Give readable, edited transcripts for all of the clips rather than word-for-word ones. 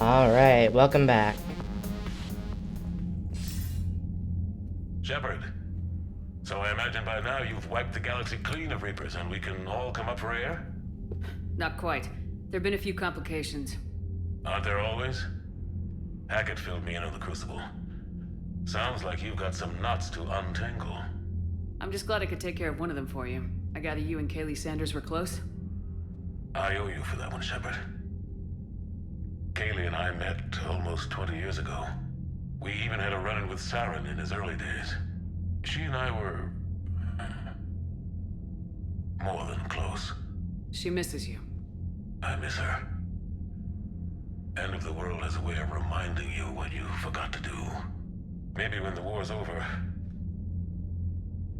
Alright, welcome back. Shepard, so I imagine by now you've wiped the galaxy clean of Reapers and we can all come up for air? Not quite. There've been a few complications. Aren't there always? Hackett filled me in on the Crucible. Sounds like you've got some knots to untangle. I'm just glad I could take care of one of them for you. I gather you and Kaylee Sanders were close? I owe you for that one, Shepard. Kaylee and I met almost 20 years ago. We even had a run-in with Saren in his early days. She and I were... more than close. She misses you. I miss her. End of the world has a way of reminding you what you forgot to do. Maybe when the war's over,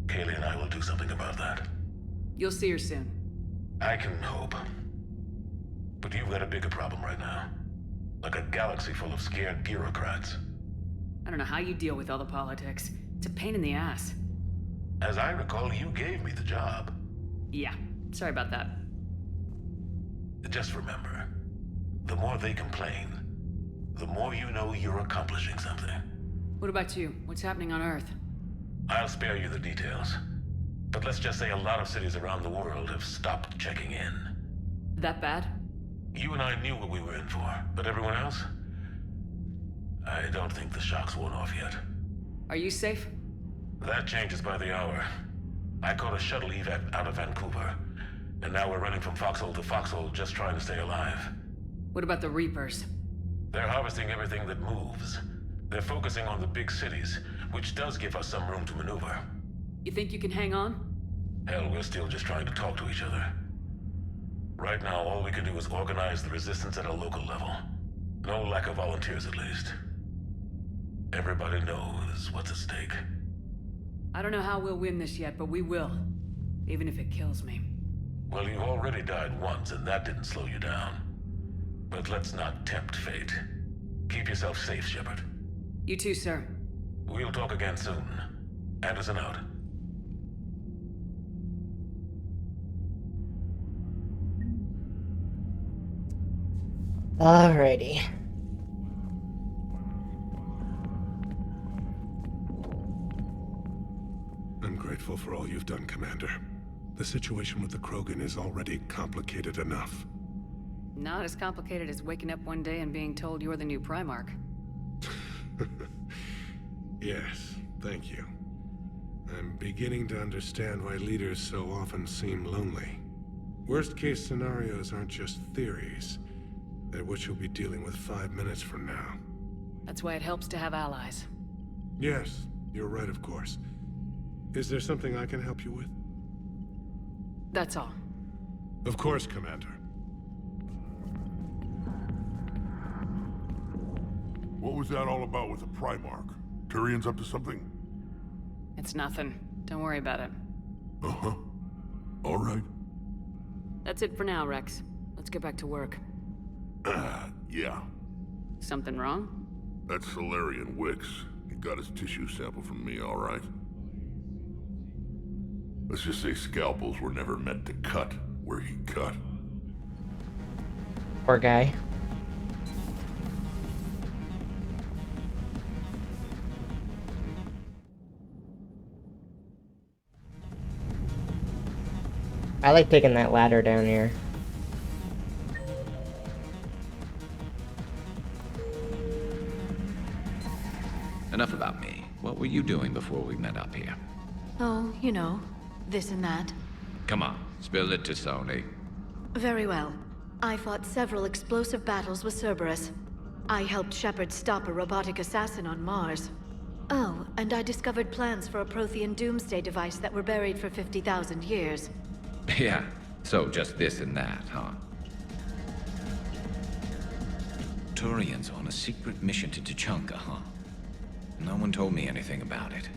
Kaylee and I will do something about that. You'll see her soon. I can hope. But you've got a bigger problem right now. Like a galaxy full of scared bureaucrats. I don't know how you deal with all the politics. It's a pain in the ass. As I recall, you gave me the job. Yeah, sorry about that. Just remember, the more they complain, the more you know you're accomplishing something. What about you? What's happening on Earth? I'll spare you the details. But let's just say a lot of cities around the world have stopped checking in. That bad? You and I knew what we were in for, but everyone else? I don't think the shock's worn off yet. Are you safe? That changes by the hour. I caught a shuttle evac out of Vancouver, and now we're running from foxhole to foxhole just trying to stay alive. What about the Reapers? They're harvesting everything that moves. They're focusing on the big cities, which does give us some room to maneuver. You think you can hang on? Hell, we're still just trying to talk to each other. Right now, all we can do is organize the resistance at a local level. No lack of volunteers, at least. Everybody knows what's at stake. I don't know how we'll win this yet, but we will. Even if it kills me. Well, you've already died once, and that didn't slow you down. But let's not tempt fate. Keep yourself safe, Shepard. You too, sir. We'll talk again soon. Anderson out. Alrighty. I'm grateful for all you've done, Commander. The situation with the Krogan is already complicated enough. Not as complicated as waking up one day and being told you're the new Primarch. Yes, thank you. I'm beginning to understand why leaders so often seem lonely. Worst-case scenarios aren't just theories. They're what you'll be dealing with 5 minutes from now. That's why it helps to have allies. Yes, you're right, of course. Is there something I can help you with? That's all. Of course, Commander. What was that all about with the Primarch? Turian's up to something? It's nothing. Don't worry about it. Uh-huh. All right. That's it for now, Rex. Let's get back to work. Yeah. Something wrong? That's Solarian Wicks. He got his tissue sample from me, all right. Let's just say scalpels were never meant to cut where he cut. Poor guy. I like taking that ladder down here. Enough about me. What were you doing before we met up here? Oh, you know, this and that. Come on, spill it to Sony. Very well. I fought several explosive battles with Cerberus. I helped Shepard stop a robotic assassin on Mars. Oh, and I discovered plans for a Prothean doomsday device that were buried for 50,000 years. Yeah, so just this and that, huh? Turian's on a secret mission to Tuchunka, huh? No one told me anything about it.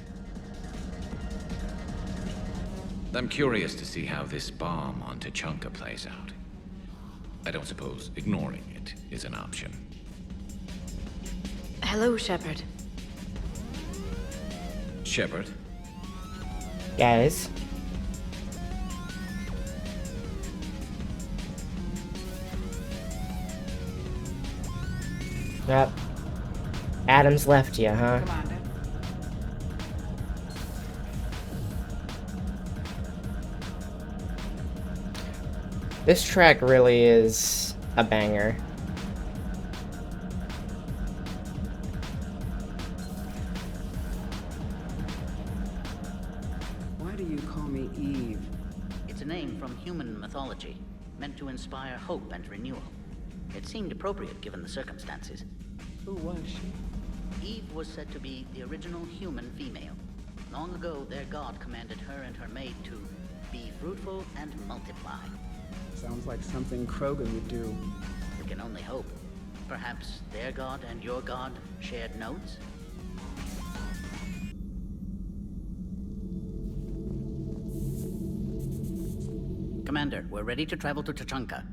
I'm curious to see how this bomb on Tuchunka plays out. I don't suppose ignoring it is an option. Hello, Shepard. Shepard? Guys. Yep. Adam's left you, huh? Commander. This track really is a banger. Why do you call me Eve? It's a name from human mythology, meant to inspire hope and renewal. It seemed appropriate given the circumstances. Who was she? Eve was said to be the original human female. Long ago, their god commanded her and her maid to be fruitful and multiply. Sounds like something Krogan would do. We can only hope. Perhaps their god and your god shared notes? Commander, we're ready to travel to Tuchunka.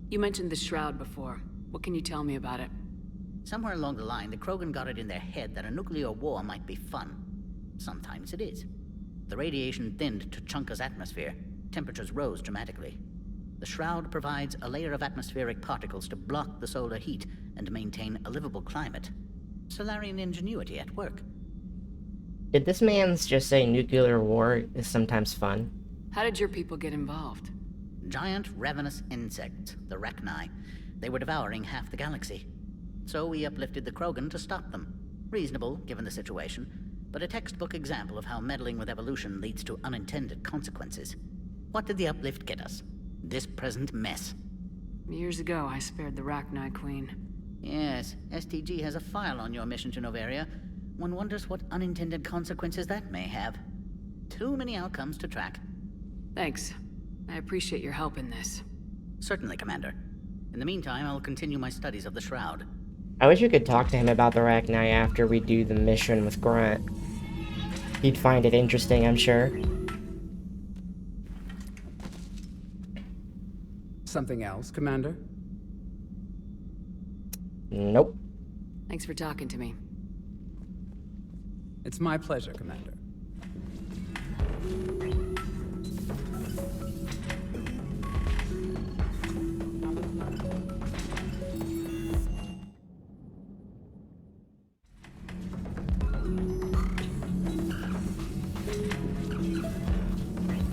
You mentioned the Shroud before. What can you tell me about it? Somewhere along the line, the Krogan got it in their head that a nuclear war might be fun. Sometimes it is. The radiation thinned Tuchunka's atmosphere. Temperatures rose dramatically. The Shroud provides a layer of atmospheric particles to block the solar heat and maintain a livable climate. Solarian ingenuity at work. Did this man's just say nuclear war is sometimes fun? How did your people get involved? Giant ravenous insects, the Rachni. They were devouring half the galaxy. So we uplifted the Krogan to stop them. Reasonable, given the situation, but a textbook example of how meddling with evolution leads to unintended consequences. What did the uplift get us? This present mess. Years ago, I spared the Rachni Queen. Yes, STG has a file on your mission to Noveria. One wonders what unintended consequences that may have. Too many outcomes to track. Thanks. I appreciate your help in this. Certainly, Commander. In the meantime, I'll continue my studies of the Shroud. I wish we could talk to him about the Rachni after we do the mission with Grunt. He'd find it interesting, I'm sure. Something else, Commander? Nope. Thanks for talking to me. It's my pleasure, Commander.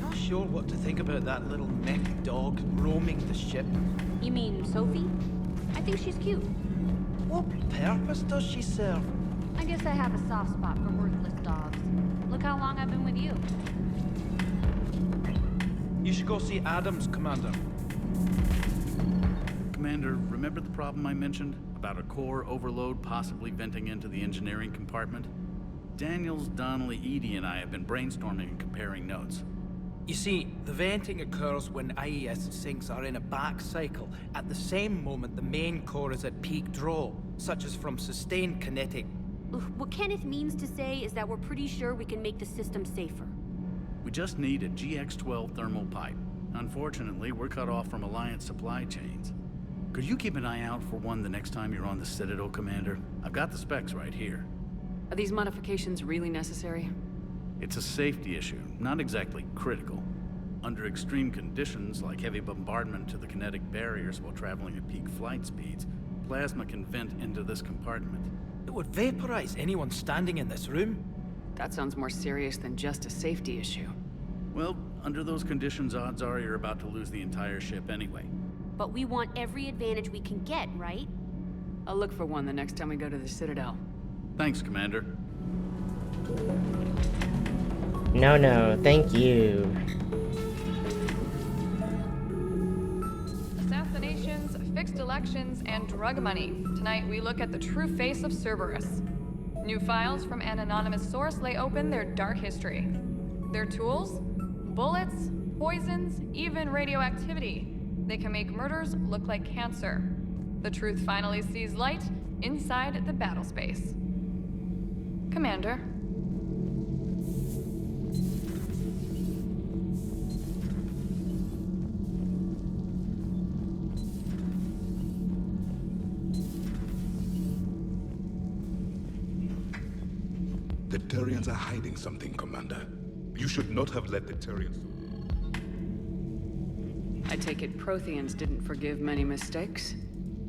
Not sure what to think about that little mech dog roaming the ship. You mean Sophie? I think she's cute. What purpose does she serve? I guess I have a soft spot for worthless dogs. Look how long I've been with you. You should go see Adams, Commander. Commander, remember the problem I mentioned? About a core overload possibly venting into the engineering compartment? Daniels, Donnelly, Edie, and I have been brainstorming and comparing notes. You see, the venting occurs when IES sinks are in a back cycle, at the same moment the main core is at peak draw, such as from sustained kinetic. What Kenneth means to say is that we're pretty sure we can make the system safer. We just need a GX-12 thermal pipe. Unfortunately, we're cut off from Alliance supply chains. Could you keep an eye out for one the next time you're on the Citadel, Commander? I've got the specs right here. Are these modifications really necessary? It's a safety issue, not exactly critical. Under extreme conditions, like heavy bombardment to the kinetic barriers while traveling at peak flight speeds, plasma can vent into this compartment. It would vaporize anyone standing in this room. That sounds more serious than just a safety issue. Well, under those conditions, odds are you're about to lose the entire ship anyway. But we want every advantage we can get, right? I'll look for one the next time we go to the Citadel. Thanks, Commander. No, thank you. Assassinations, fixed elections, and drug money. Tonight we look at the true face of Cerberus. New files from an anonymous source lay open their dark history. Their tools? Bullets, poisons, even radioactivity. They can make murders look like cancer. The truth finally sees light inside the battle space. Commander. The Turians are hiding something, Commander. You should not have let the Turians... I take it Protheans didn't forgive many mistakes?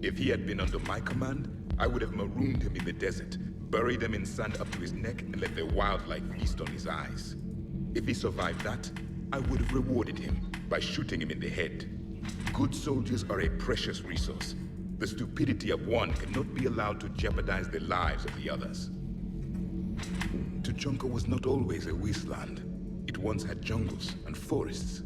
If he had been under my command, I would have marooned him in the desert, buried him in sand up to his neck, and let the wildlife feast on his eyes. If he survived that, I would have rewarded him by shooting him in the head. Good soldiers are a precious resource. The stupidity of one cannot be allowed to jeopardize the lives of the others. Tuchunka was not always a wasteland. It once had jungles and forests.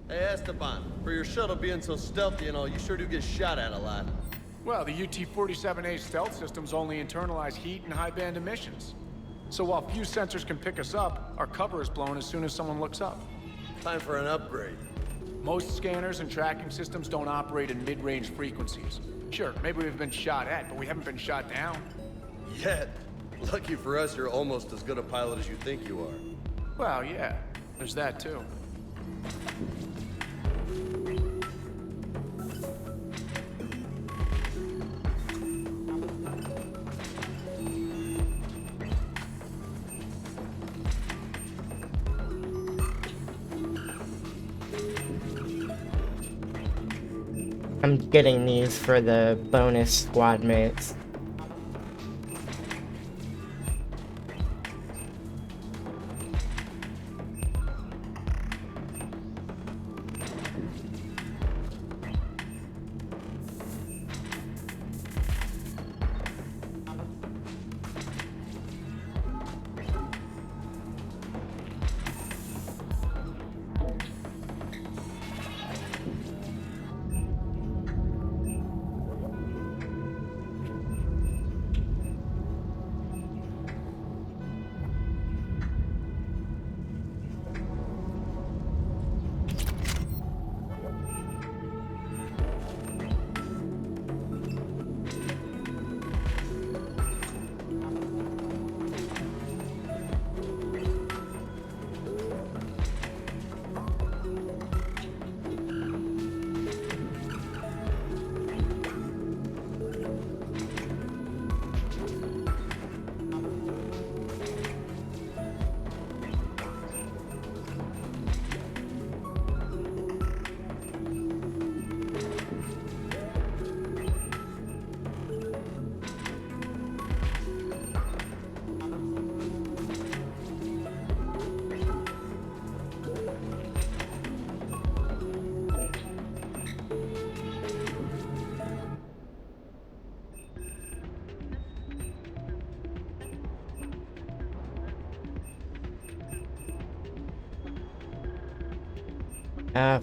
Hey Esteban, for your shuttle being so stealthy and all, you sure do get shot at a lot. Well, the UT-47A stealth systems only internalize heat and high-band emissions. So while few sensors can pick us up, our cover is blown as soon as someone looks up. Time for an upgrade. Most scanners and tracking systems don't operate in mid-range frequencies. Sure, maybe we've been shot at, but we haven't been shot down. Yet. Lucky for us, you're almost as good a pilot as you think you are. Well, yeah. There's that, too. I'm getting these for the bonus squad mates.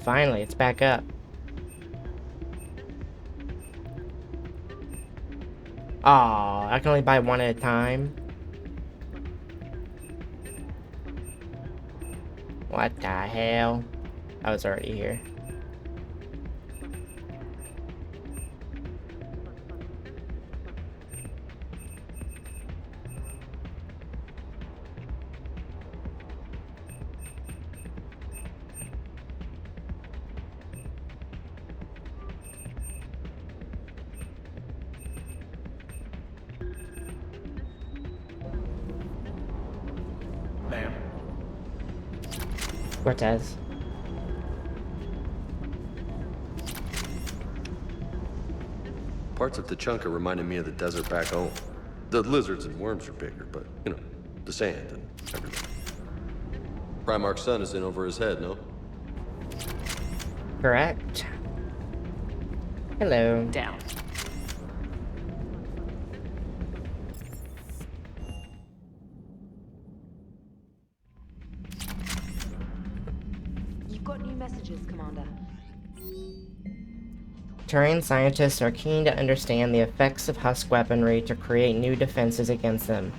Finally, it's back up. Aw, I can only buy one at a time. What the hell? I was already here. Ma'am. Cortez. Parts of Tuchunka reminded me of the desert back home. The lizards and worms are bigger, but, you know, the sand and everything. Primarch's sun is in over his head, no? Correct. Hello. Down. You've got new messages, Commander. Turian scientists are keen to understand the effects of husk weaponry to create new defenses against them.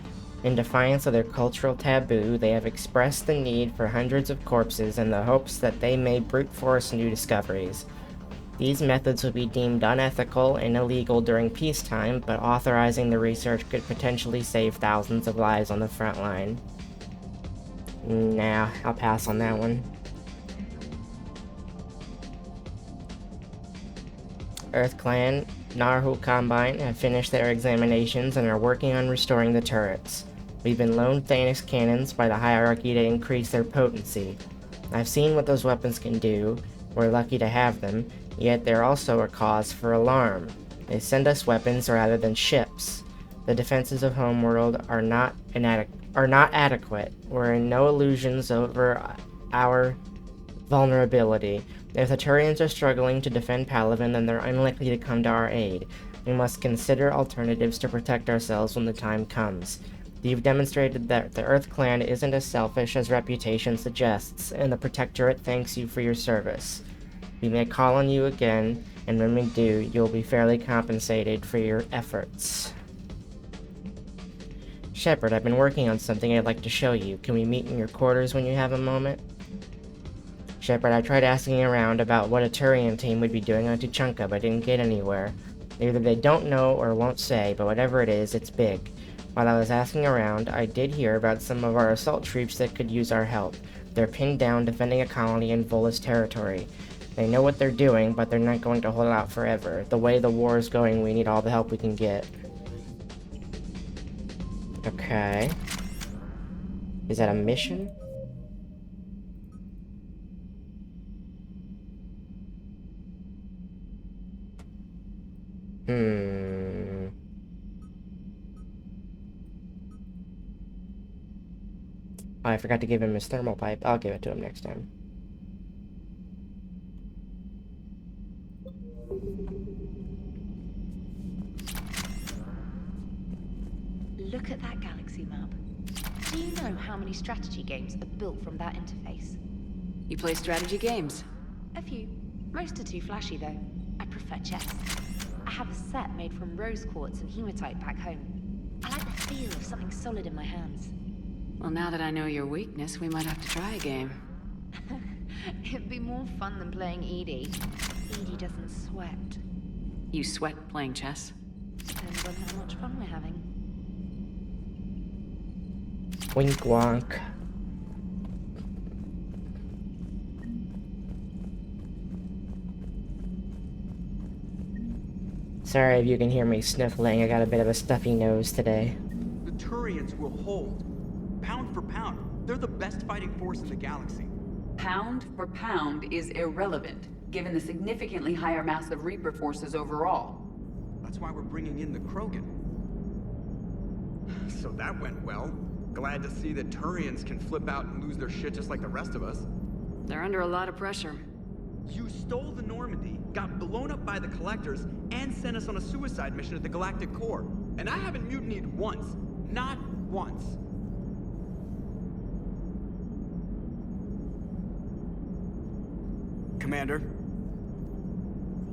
In defiance of their cultural taboo, they have expressed the need for hundreds of corpses in the hopes that they may brute force new discoveries. These methods would be deemed unethical and illegal during peacetime, but authorizing the research could potentially save thousands of lives on the front line. Nah, I'll pass on that one. Earth Clan Narhu Combine have finished their examinations and are working on restoring the turrets. We've been loaned Thanos cannons by the hierarchy to increase their potency. I've seen what those weapons can do. We're lucky to have them, yet they're also a cause for alarm. They send us weapons rather than ships. The defenses of Homeworld are not adequate. We're in no illusions over our vulnerability. If the Turians are struggling to defend Palaven, then they're unlikely to come to our aid. We must consider alternatives to protect ourselves when the time comes. You've demonstrated that the Earth Clan isn't as selfish as reputation suggests, and the Protectorate thanks you for your service. We may call on you again, and when we do, you'll be fairly compensated for your efforts. Shepard, I've been working on something I'd like to show you. Can we meet in your quarters when you have a moment? Shepard, I tried asking around about what a Turian team would be doing on Tuchunka, but didn't get anywhere. Either they don't know or won't say, but whatever it is, it's big. While I was asking around, I did hear about some of our assault troops that could use our help. They're pinned down defending a colony in Volus territory. They know what they're doing, but they're not going to hold out forever. The way the war is going, we need all the help we can get. Okay. Is that a mission? Oh, I forgot to give him his thermal pipe. I'll give it to him next time. Look at that galaxy map. Do you know how many strategy games are built from that interface? You play strategy games? A few. Most are too flashy, though. I prefer chess. I have a set made from rose quartz and hematite back home. I like the feel of something solid in my hands. Well, now that I know your weakness, we might have to try a game. It'd be more fun than playing Edie. Edie doesn't sweat. You sweat playing chess? Depends on how much fun we're having. Wink wonk. Sorry if you can hear me sniffling. I got a bit of a stuffy nose today. The Turians will hold. Pound for pound, they're the best fighting force in the galaxy. Pound for pound is irrelevant, given the significantly higher mass of Reaper forces overall. That's why we're bringing in the Krogan. So that went well. Glad to see that Turians can flip out and lose their shit just like the rest of us. They're under a lot of pressure. You stole the Normandy, got blown up by the Collectors, and sent us on a suicide mission at the Galactic Core. And I haven't mutinied once. Not once. Commander?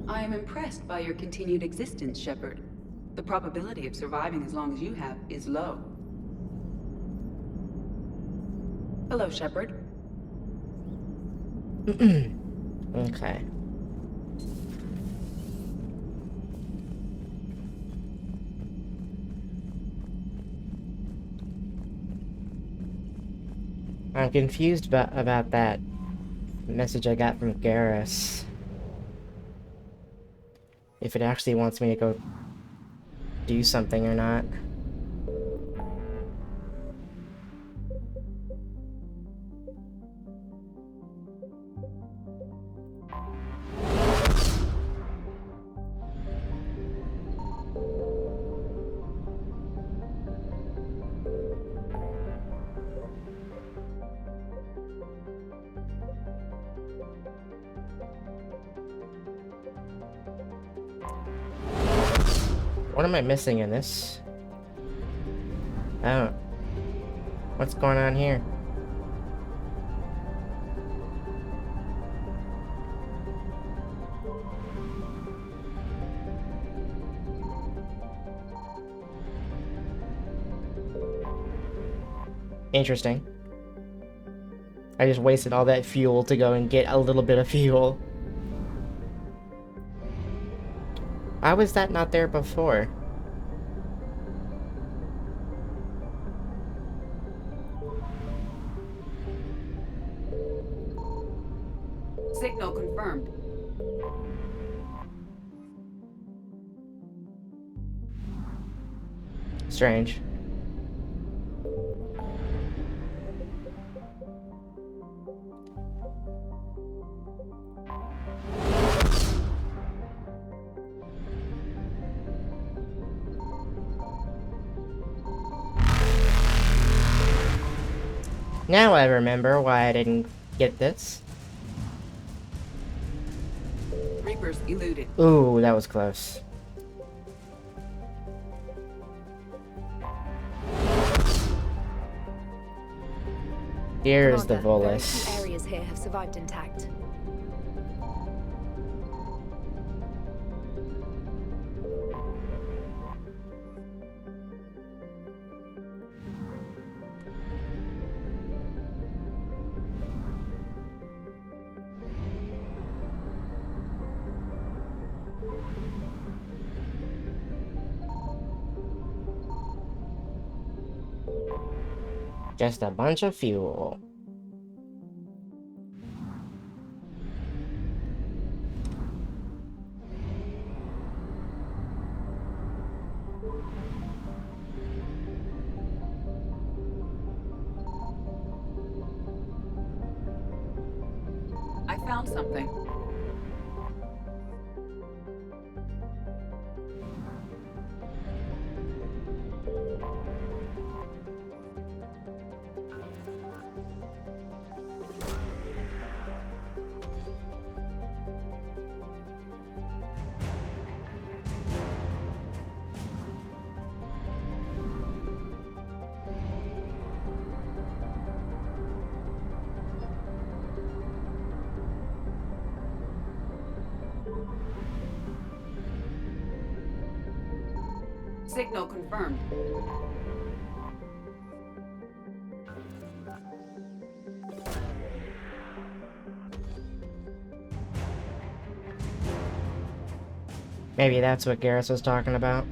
I am impressed by your continued existence, Shepard. The probability of surviving as long as you have is low. Hello, Shepard. Okay. I'm confused about that message I got from Garrus. If it actually wants me to go do something or not. What am I missing in this? Oh. What's going on here? Interesting. I just wasted all that fuel to go and get a little bit of fuel. Why was that not there before? Signal confirmed. Strange. Now I remember why I didn't get this. Reapers eluded. Ooh, that was close. Here's the Commander, very Volus. few areas here have survived intact. Just a bunch of fuel. I found something. Signal confirmed. Maybe that's what Garrus was talking about.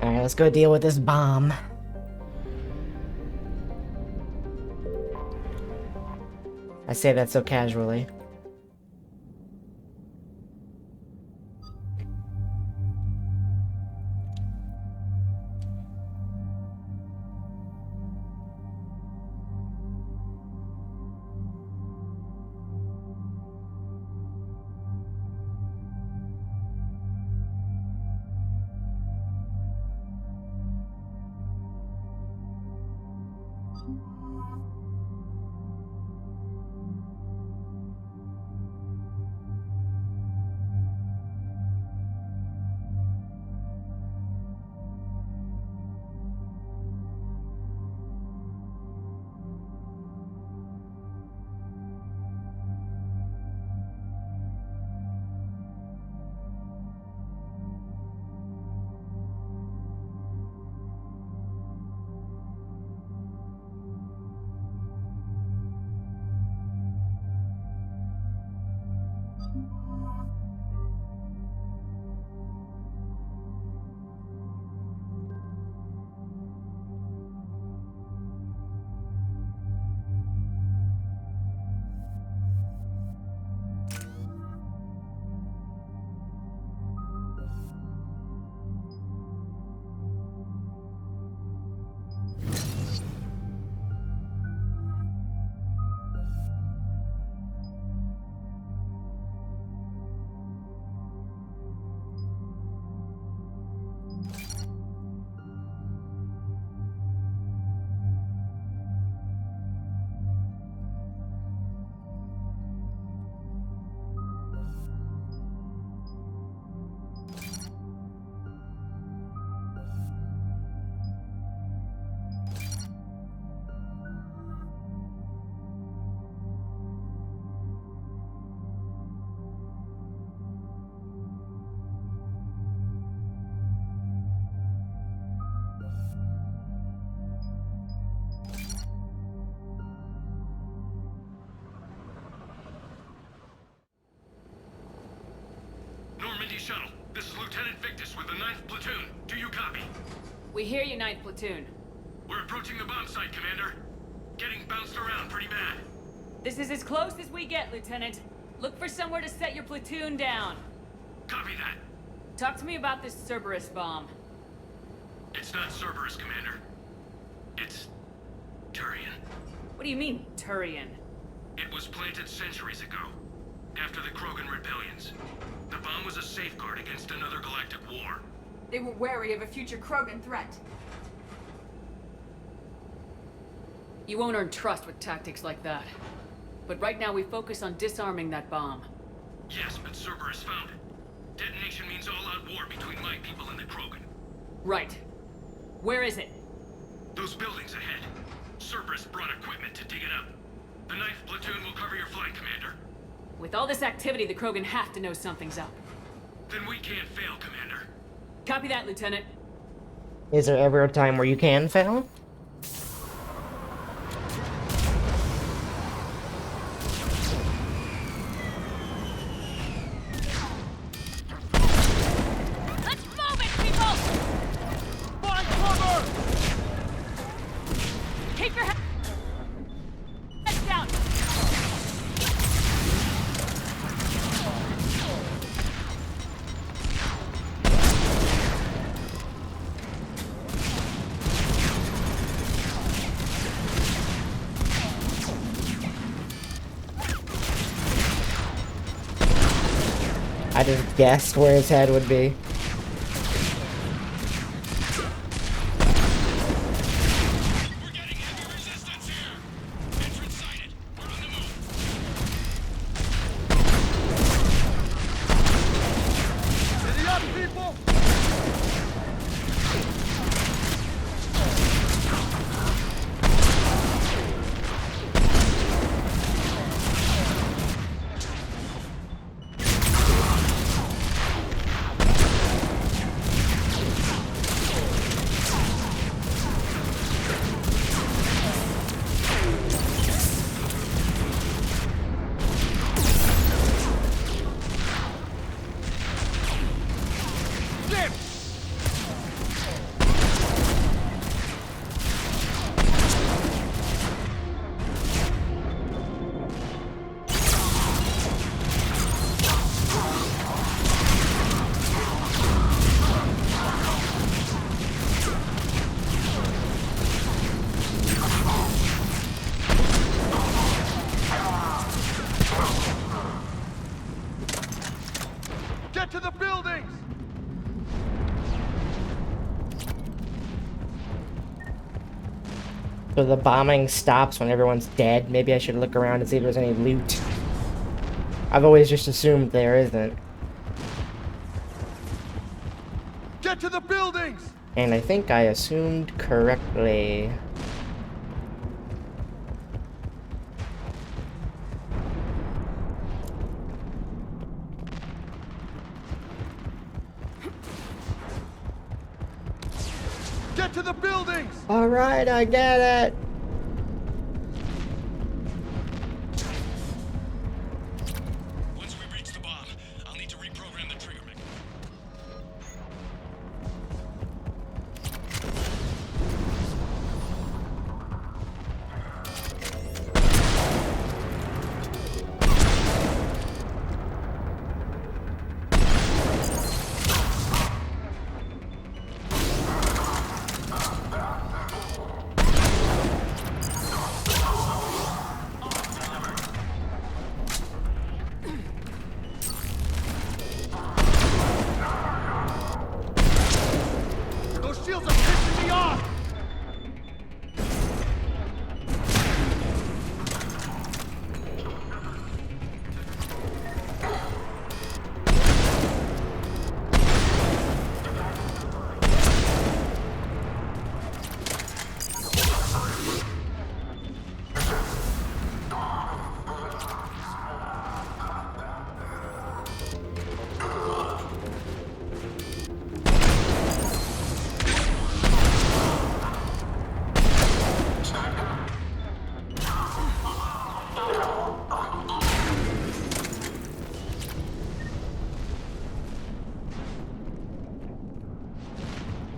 Alright, let's go deal with this bomb. I say that so casually. shuttle. This is Lieutenant Victus with the 9th Platoon. Do you copy? We hear you, 9th Platoon. We're approaching the bomb site, Commander. Getting bounced around pretty bad. This is as close as we get, Lieutenant. Look for somewhere to set your platoon down. Copy that. Talk to me about this Cerberus bomb. It's not Cerberus, Commander. It's Turian. What do you mean, Turian? It was planted centuries ago, after the Krogan rebellions. The bomb was a safeguard against another galactic war. They were wary of a future Krogan threat. You won't earn trust with tactics like that. But right now we focus on disarming that bomb. Yes, but Cerberus found it. Detonation means all-out war between my people and the Krogan. Right. Where is it? Those buildings ahead. Cerberus brought equipment to dig it up. The 9th Platoon will cover your flight, Commander. With all this activity, the Krogan have to know something's up. Then we can't fail, Commander. Copy that, Lieutenant. Is there ever a time where you can fail? Let's move it, people! Find cover! Keep your heads down! I just guessed where his head would be. Giddy up, people! Get to the buildings! So the bombing stops when everyone's dead. Maybe I should look around and see if there's any loot. I've always just assumed there isn't. Get to the buildings! And I think I assumed correctly. Get to the buildings! Alright, I get it! Once we reach the bomb, I'll need to reprogram the trigger mechanism.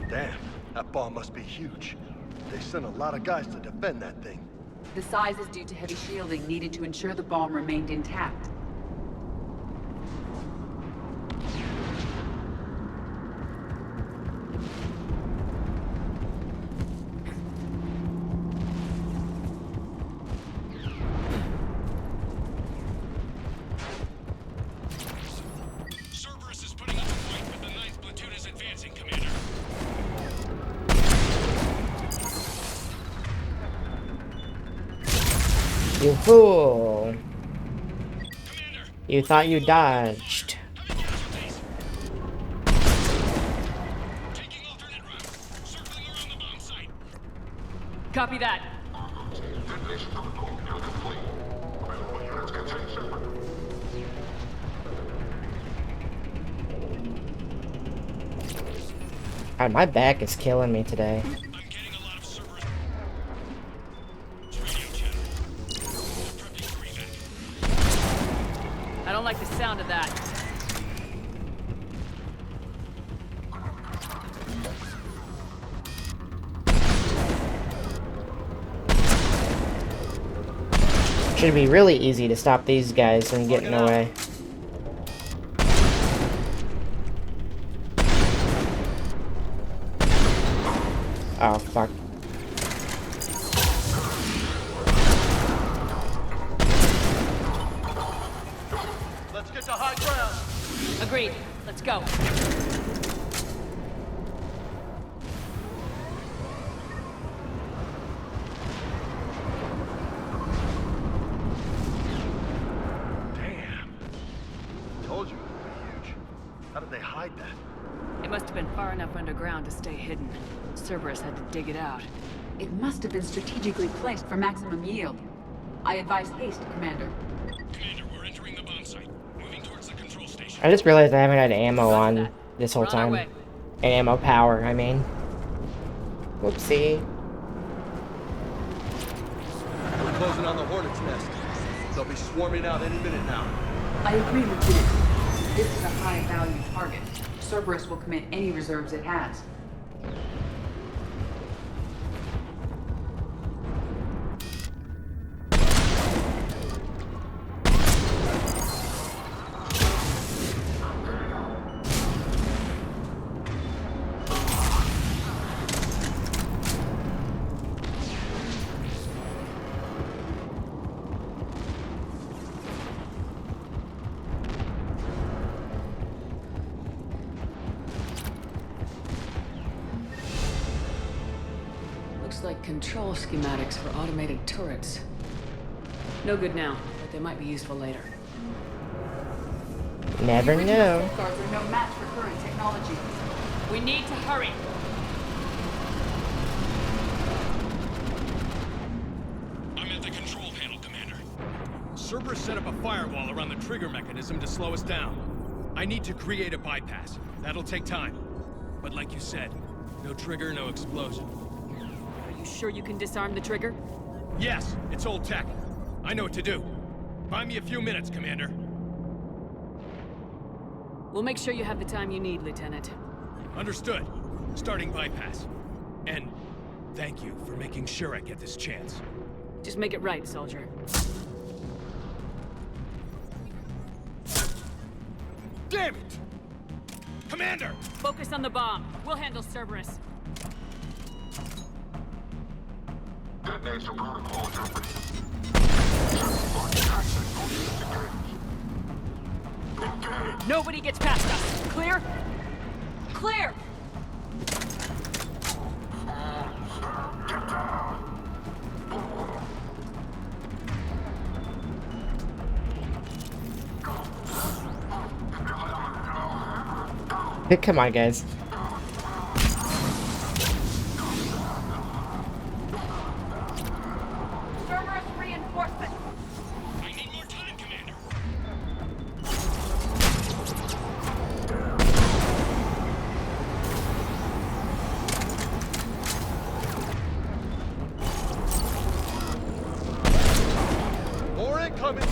Damn, that bomb must be huge. They sent a lot of guys to defend that thing. The size is due to heavy shielding needed to ensure the bomb remained intact. Cerberus is putting up a fight, but the 9th platoon is advancing, Commander. You fool! You thought you dodged. Copy that. God, my back is killing me today. I don't like the sound of that. Should be really easy to stop these guys from getting away. Oh, fuck. Let's get to high ground. Agreed. Let's go. Told you it would be huge. How did they hide that? It must have been far enough underground to stay hidden. Cerberus had to dig it out. It must have been strategically placed for maximum yield. I advise haste, Commander. Commander, we're entering the bomb site. Moving towards the control station. I just realized I haven't had ammo on this whole We're on our time. way. And ammo power, I mean. Whoopsie. We're closing on the Hornet's nest. They'll be swarming out any minute now. I agree, Lieutenant. This is a high-value target. Cerberus will commit any reserves it has. Looks like control schematics for automated turrets. No good now, but they might be useful later. Never The original know. safeguards are no match for current technology. We need to hurry. I'm at the control panel, Commander. Cerberus set up a firewall around the trigger mechanism to slow us down. I need to create a bypass. That'll take time. But like you said, no trigger, no explosion. Are you sure you can disarm the trigger? Yes, it's old tech. I know what to do. Buy me a few minutes, Commander. We'll make sure you have the time you need, Lieutenant. Understood. Starting bypass. And thank you for making sure I get this chance. Just make it right, soldier. Damn it! Commander! Focus on the bomb. We'll handle Cerberus. Nobody gets past us. Clear? Clear! Come on, guys. Cerberus reinforcement. I need more time, Commander. More incoming!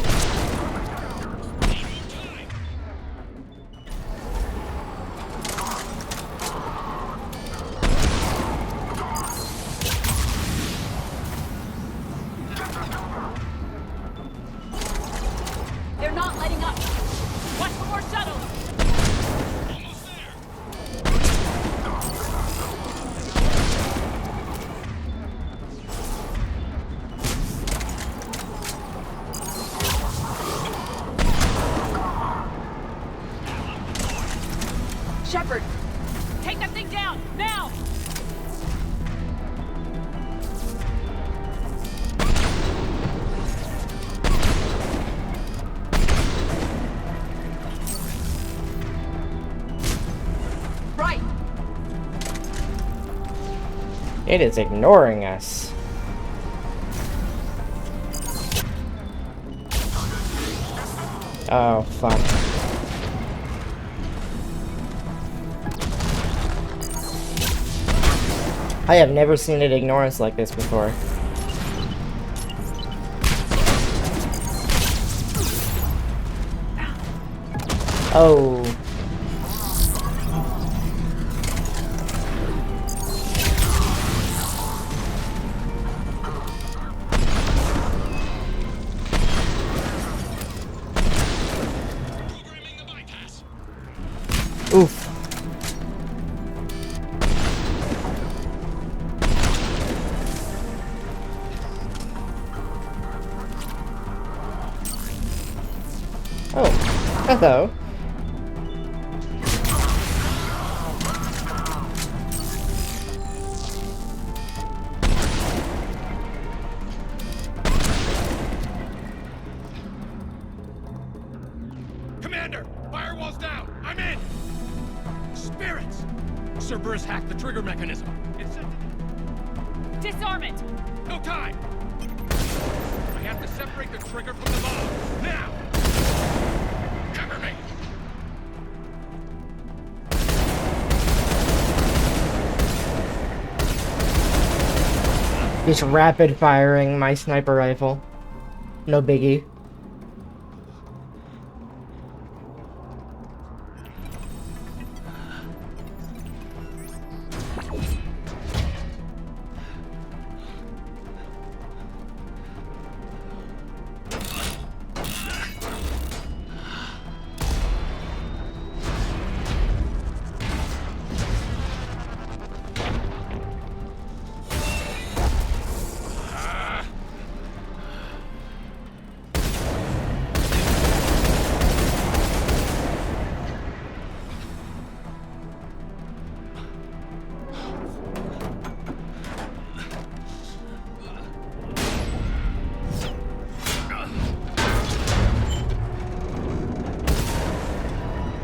that thing down! Now! Right! It is ignoring us. Oh, fuck. I have never seen it ignore us like this before. Oh. Oof. Oh, hello. Commander, firewall's down. I'm in. Spirits. Cerberus hacked the trigger mechanism. It's Disarm it! no time. I have to separate the trigger from the bomb now. Cover me. Just rapid firing my sniper rifle. No biggie.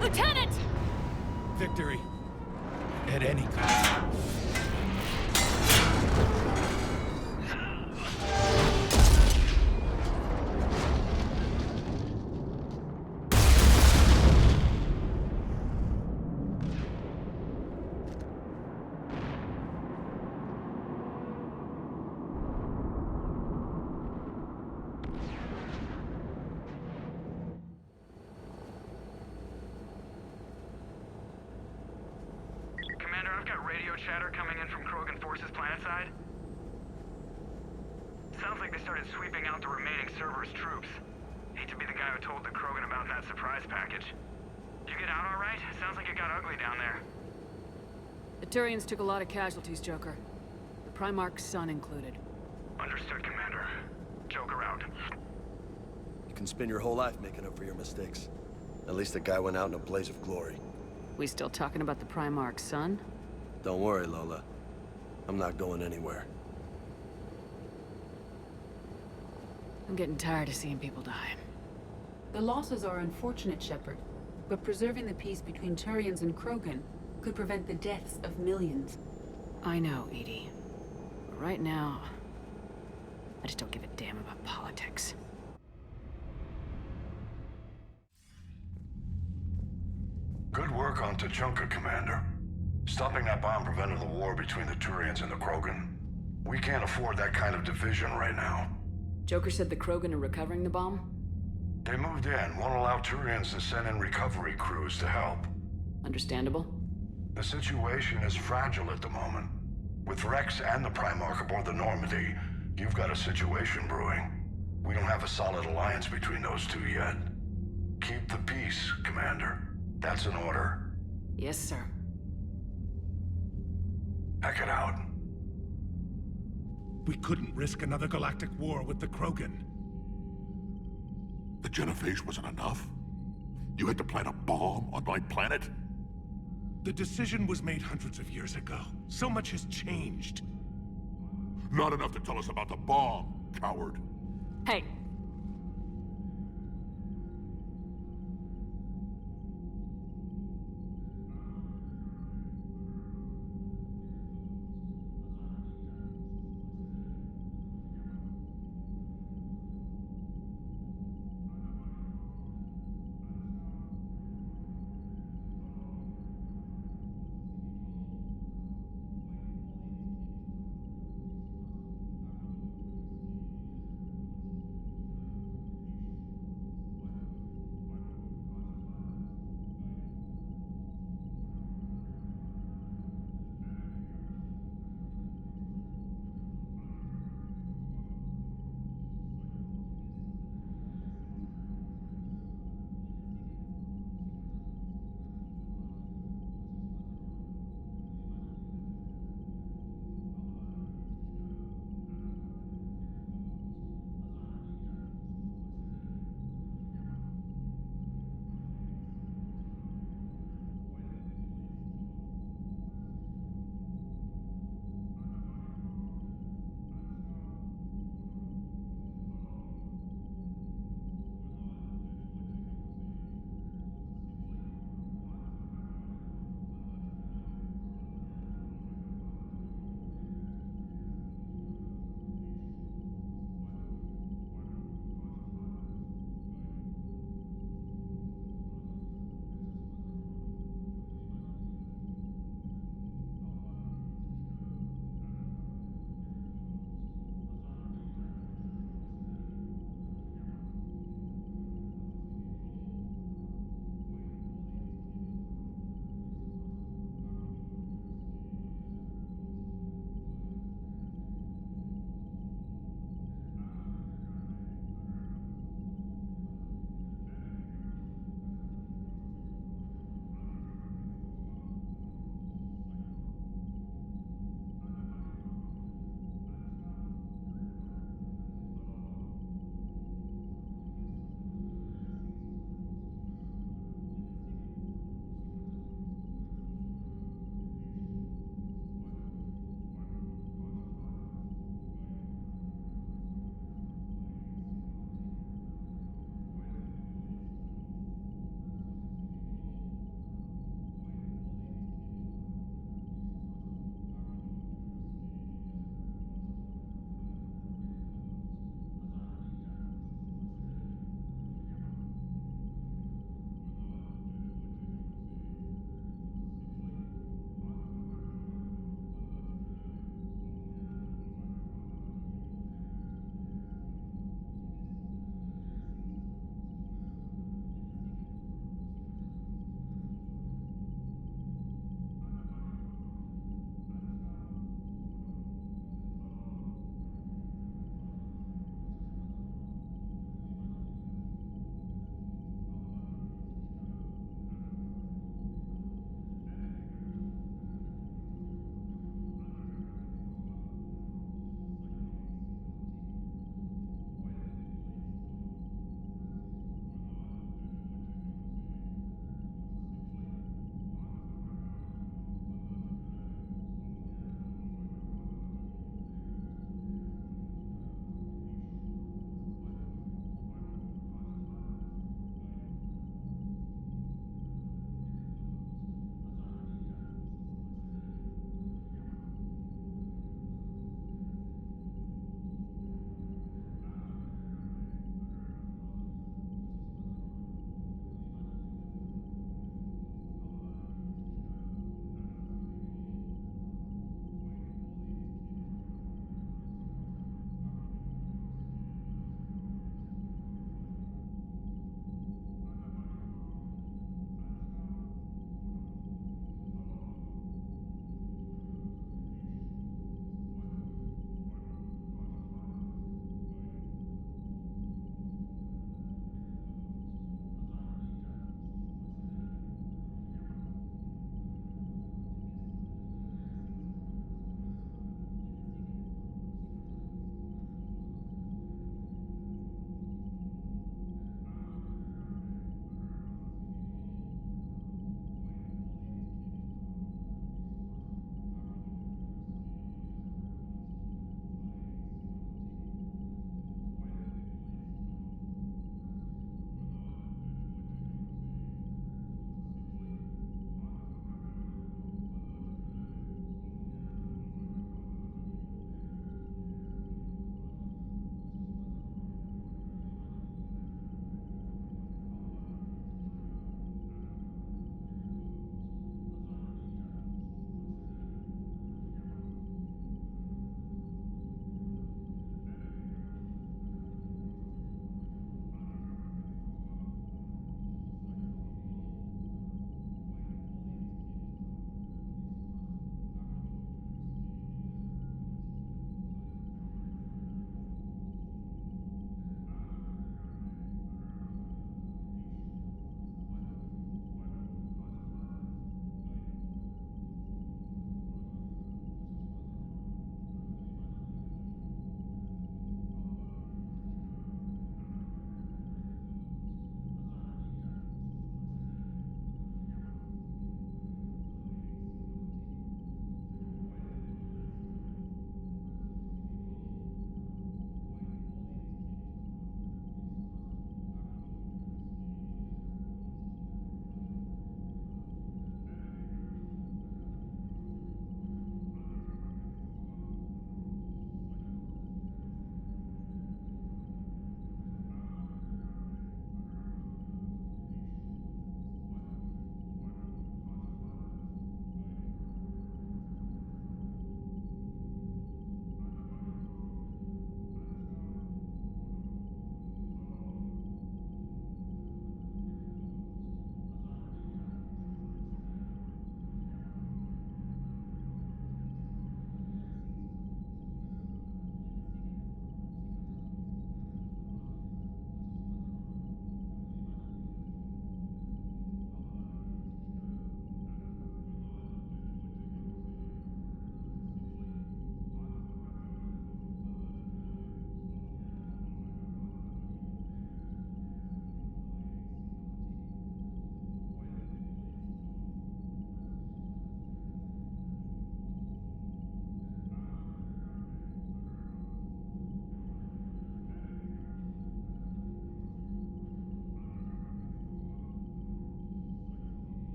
Lieutenant! Victory. At any cost. Commander, I've got radio chatter coming in from Krogan forces planetside. Sounds like they started sweeping out the remaining Cerberus troops. Hate to be the guy who told the Krogan about that surprise package. Did you get out all right? Sounds like it got ugly down there. The Turians took a lot of casualties, Joker. The Primarch's son included. Understood, Commander. Joker out. You can spend your whole life making up for your mistakes. At least the guy went out in a blaze of glory. We still talking about the Primarch's son? Don't worry, Lola. I'm not going anywhere. I'm getting tired of seeing people die. The losses are unfortunate, Shepard, but preserving the peace between Turians and Krogan could prevent the deaths of millions. I know, Edie. But right now, I just don't give a damn about politics. Good work on Tuchunka, Commander. Stopping that bomb prevented the war between the Turians and the Krogan. We can't afford that kind of division right now. Joker said the Krogan are recovering the bomb? They moved in, won't allow Turians to send in recovery crews to help. Understandable. The situation is fragile at the moment. With Rex and the Primarch aboard the Normandy, you've got a situation brewing. We don't have a solid alliance between those two yet. Keep the peace, Commander. That's an order. Yes, sir. Heck it out. We couldn't risk another galactic war with the Krogan. The genophage wasn't enough? You had to plant a bomb on my planet? The decision was made hundreds of years ago. So much has changed. Not enough to tell us about the bomb, coward. Hey,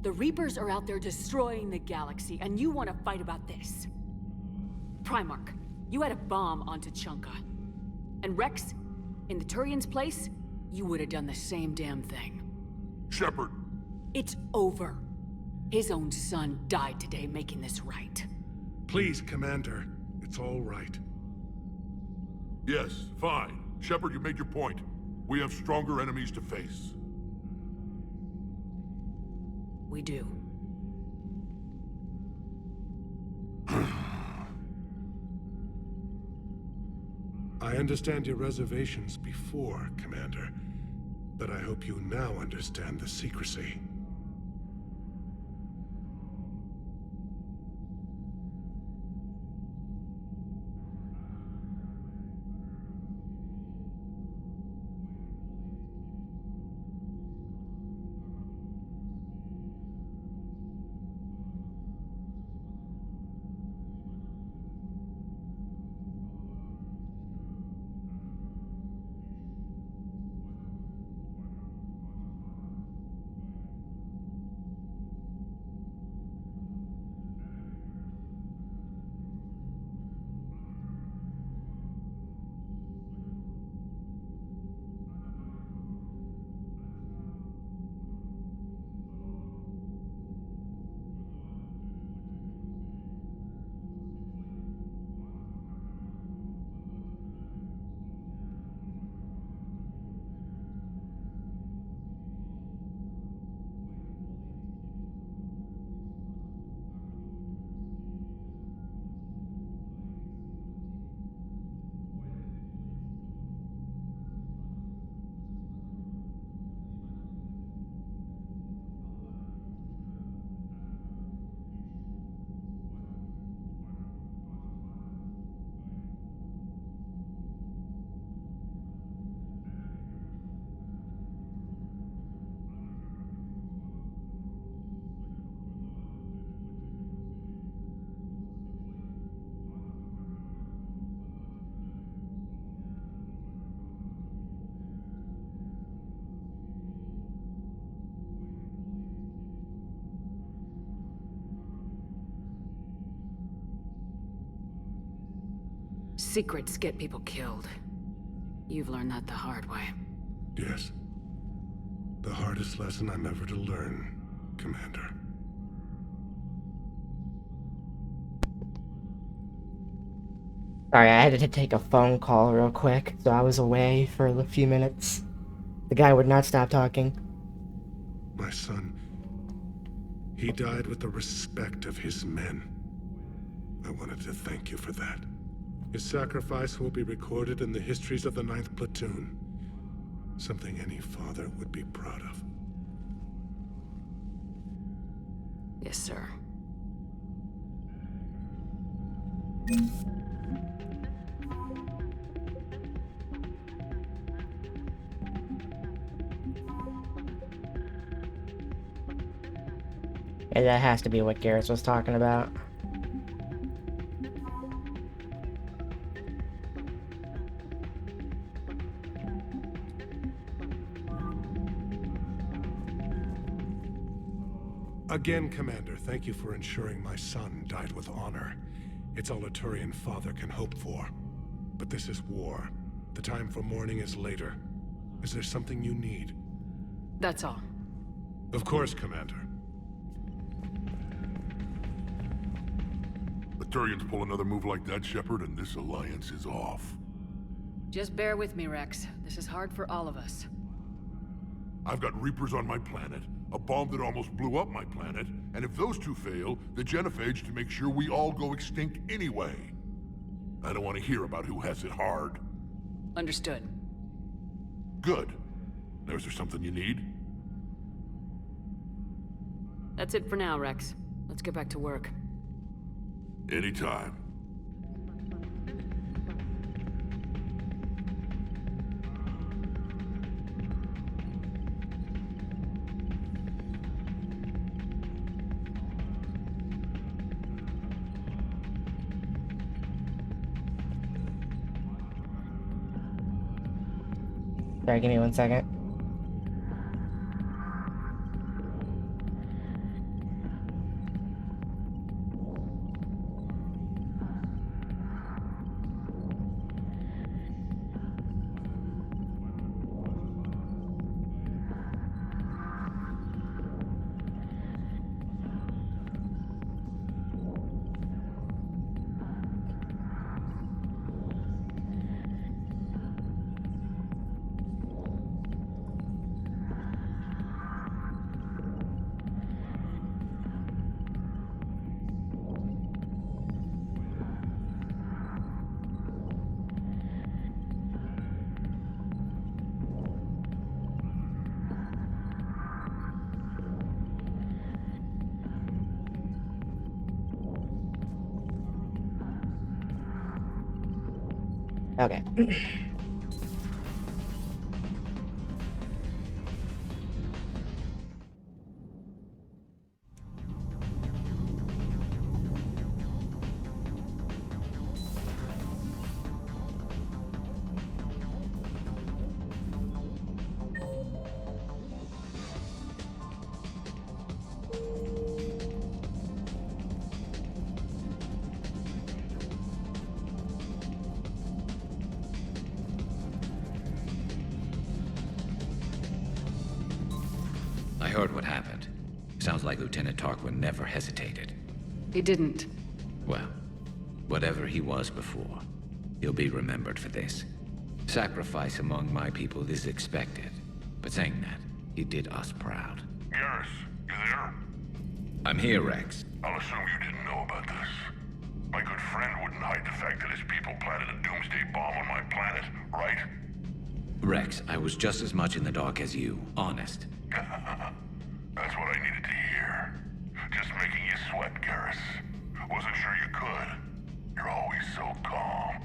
The Reapers are out there destroying the galaxy, and you want to fight about this. Primarch, you had a bomb on Tuchunka. And Rex, in the Turian's place, you would have done the same damn thing. Shepard! It's over. His own son died today making this right. Please, Commander. It's all right. Yes, fine. Shepard, you made your point. We have stronger enemies to face. We do. I understand your reservations before, Commander, but I hope you now understand the secrecy. Secrets get people killed. You've learned that the hard way. Yes. The hardest lesson I'm ever to learn, Commander. Sorry, I had to take a phone call real quick, so I was away for a few minutes. The guy would not stop talking. My son, he died with the respect of his men. I wanted to thank you for that. His sacrifice will be recorded in the histories of the 9th Platoon. Something any father would be proud of. Yes, sir. Yeah, that has to be what Garrus was talking about. Again, Commander, thank you for ensuring my son died with honor. It's all a Turian father can hope for. But this is war. The time for mourning is later. Is there something you need? That's all. Of course, Commander. The Turians pull another move like that, Shepard, and this alliance is off. Just bear with me, Rex. This is hard for all of us. I've got Reapers on my planet, a bomb that almost blew up my planet, and if those two fail, the genophage to make sure we all go extinct anyway. I don't want to hear about who has it hard. Understood. Good. Now, is there something you need? That's it for now, Rex. Let's get back to work. Anytime. Sorry, give me 1 second. Okay. I heard what happened. Sounds like Lieutenant Tarquin never hesitated. He didn't. Well, whatever he was before, he'll be remembered for this. Sacrifice among my people is expected. But saying that, he did us proud. Garrus, you there? I'm here, Rex. I'll assume you didn't know about this. My good friend wouldn't hide the fact that his people planted a doomsday bomb on my planet, right? Rex, I was just as much in the dark as you, honest. That's what I needed to hear. Just making you sweat, Garrus. Wasn't sure you could. You're always so calm.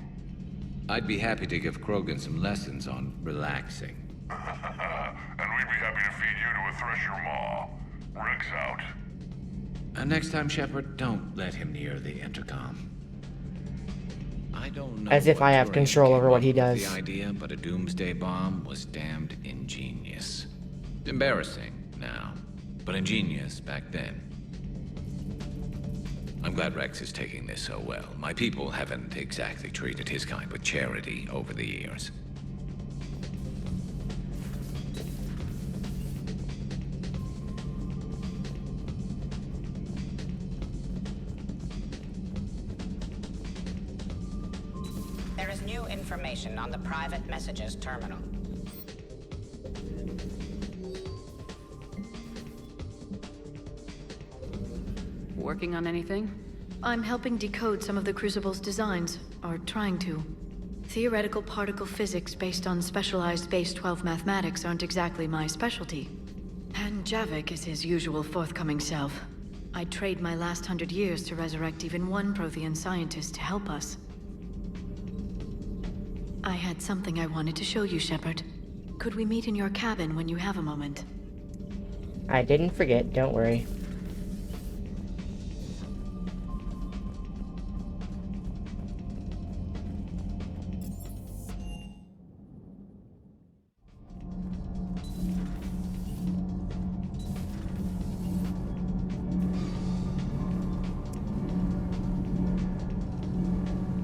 I'd be happy to give Krogan some lessons on relaxing. And we'd be happy to feed you to a thresher maw. Rex out. And next time, Shepard, don't let him near the intercom. I don't know. As if I have control over what he does. The idea, but a doomsday bomb was damned ingenious. Embarrassing now, but ingenious back then. I'm glad Rex is taking this so well. My people haven't exactly treated his kind with charity over the years. There is new information on the private messages terminal. Working on anything? I'm helping decode some of the Crucible's designs, or trying to. Theoretical particle physics based on specialized base 12 mathematics aren't exactly my specialty. And Javik is his usual forthcoming self. I'd trade my last 100 years to resurrect even one Prothean scientist to help us. I had something I wanted to show you, Shepard. Could we meet in your cabin when you have a moment? I didn't forget, don't worry.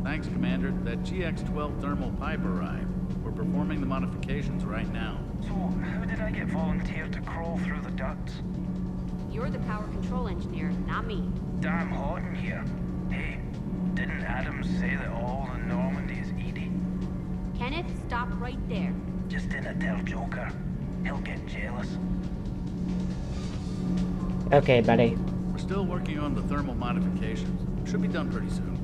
Thanks, Commander. That GX-12 thermal pipe arrived. We're performing the modifications right now. So, who did I get volunteered to crawl through the ducts? You're the power control engineer, not me. Damn hot in here. Hey, didn't Adams say that all in Normandy is Edie? Kenneth, stop right there. Just didn't tell Joker. He'll get jealous. Okay, buddy. We're still working on the thermal modifications. Should be done pretty soon.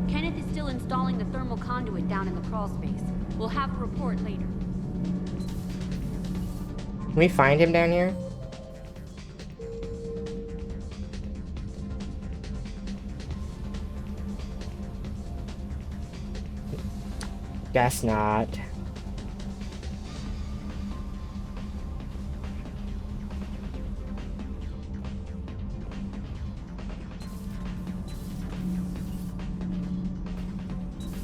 Kenneth is still installing the thermal conduit down in the crawl space. We'll have a report later. Can we find him down here? Guess not.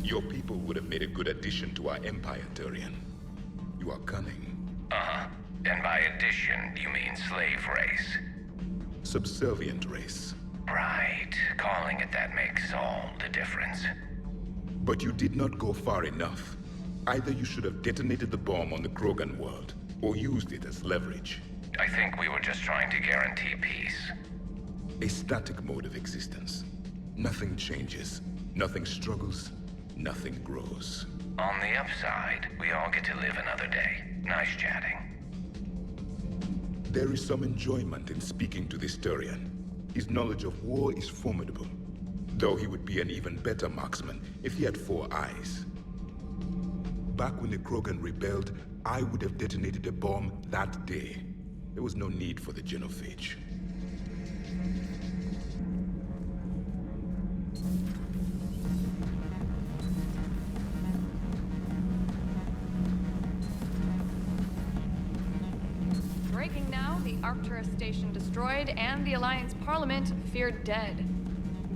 Your people would have made a good addition to our empire, Turian. You are cunning. Uh-huh. And by addition, you mean slave race? Subservient race. Right. Calling it that makes all the difference. But you did not go far enough. Either you should have detonated the bomb on the Krogan world, or used it as leverage. I think we were just trying to guarantee peace. A static mode of existence. Nothing changes, nothing struggles, nothing grows. On the upside, we all get to live another day. Nice chatting. There is some enjoyment in speaking to this Turian. His knowledge of war is formidable, though he would be an even better marksman if he had 4 eyes. Back when the Krogan rebelled, I would have detonated a bomb that day. There was no need for the genophage. the Arcturus station destroyed and the Alliance Parliament feared dead.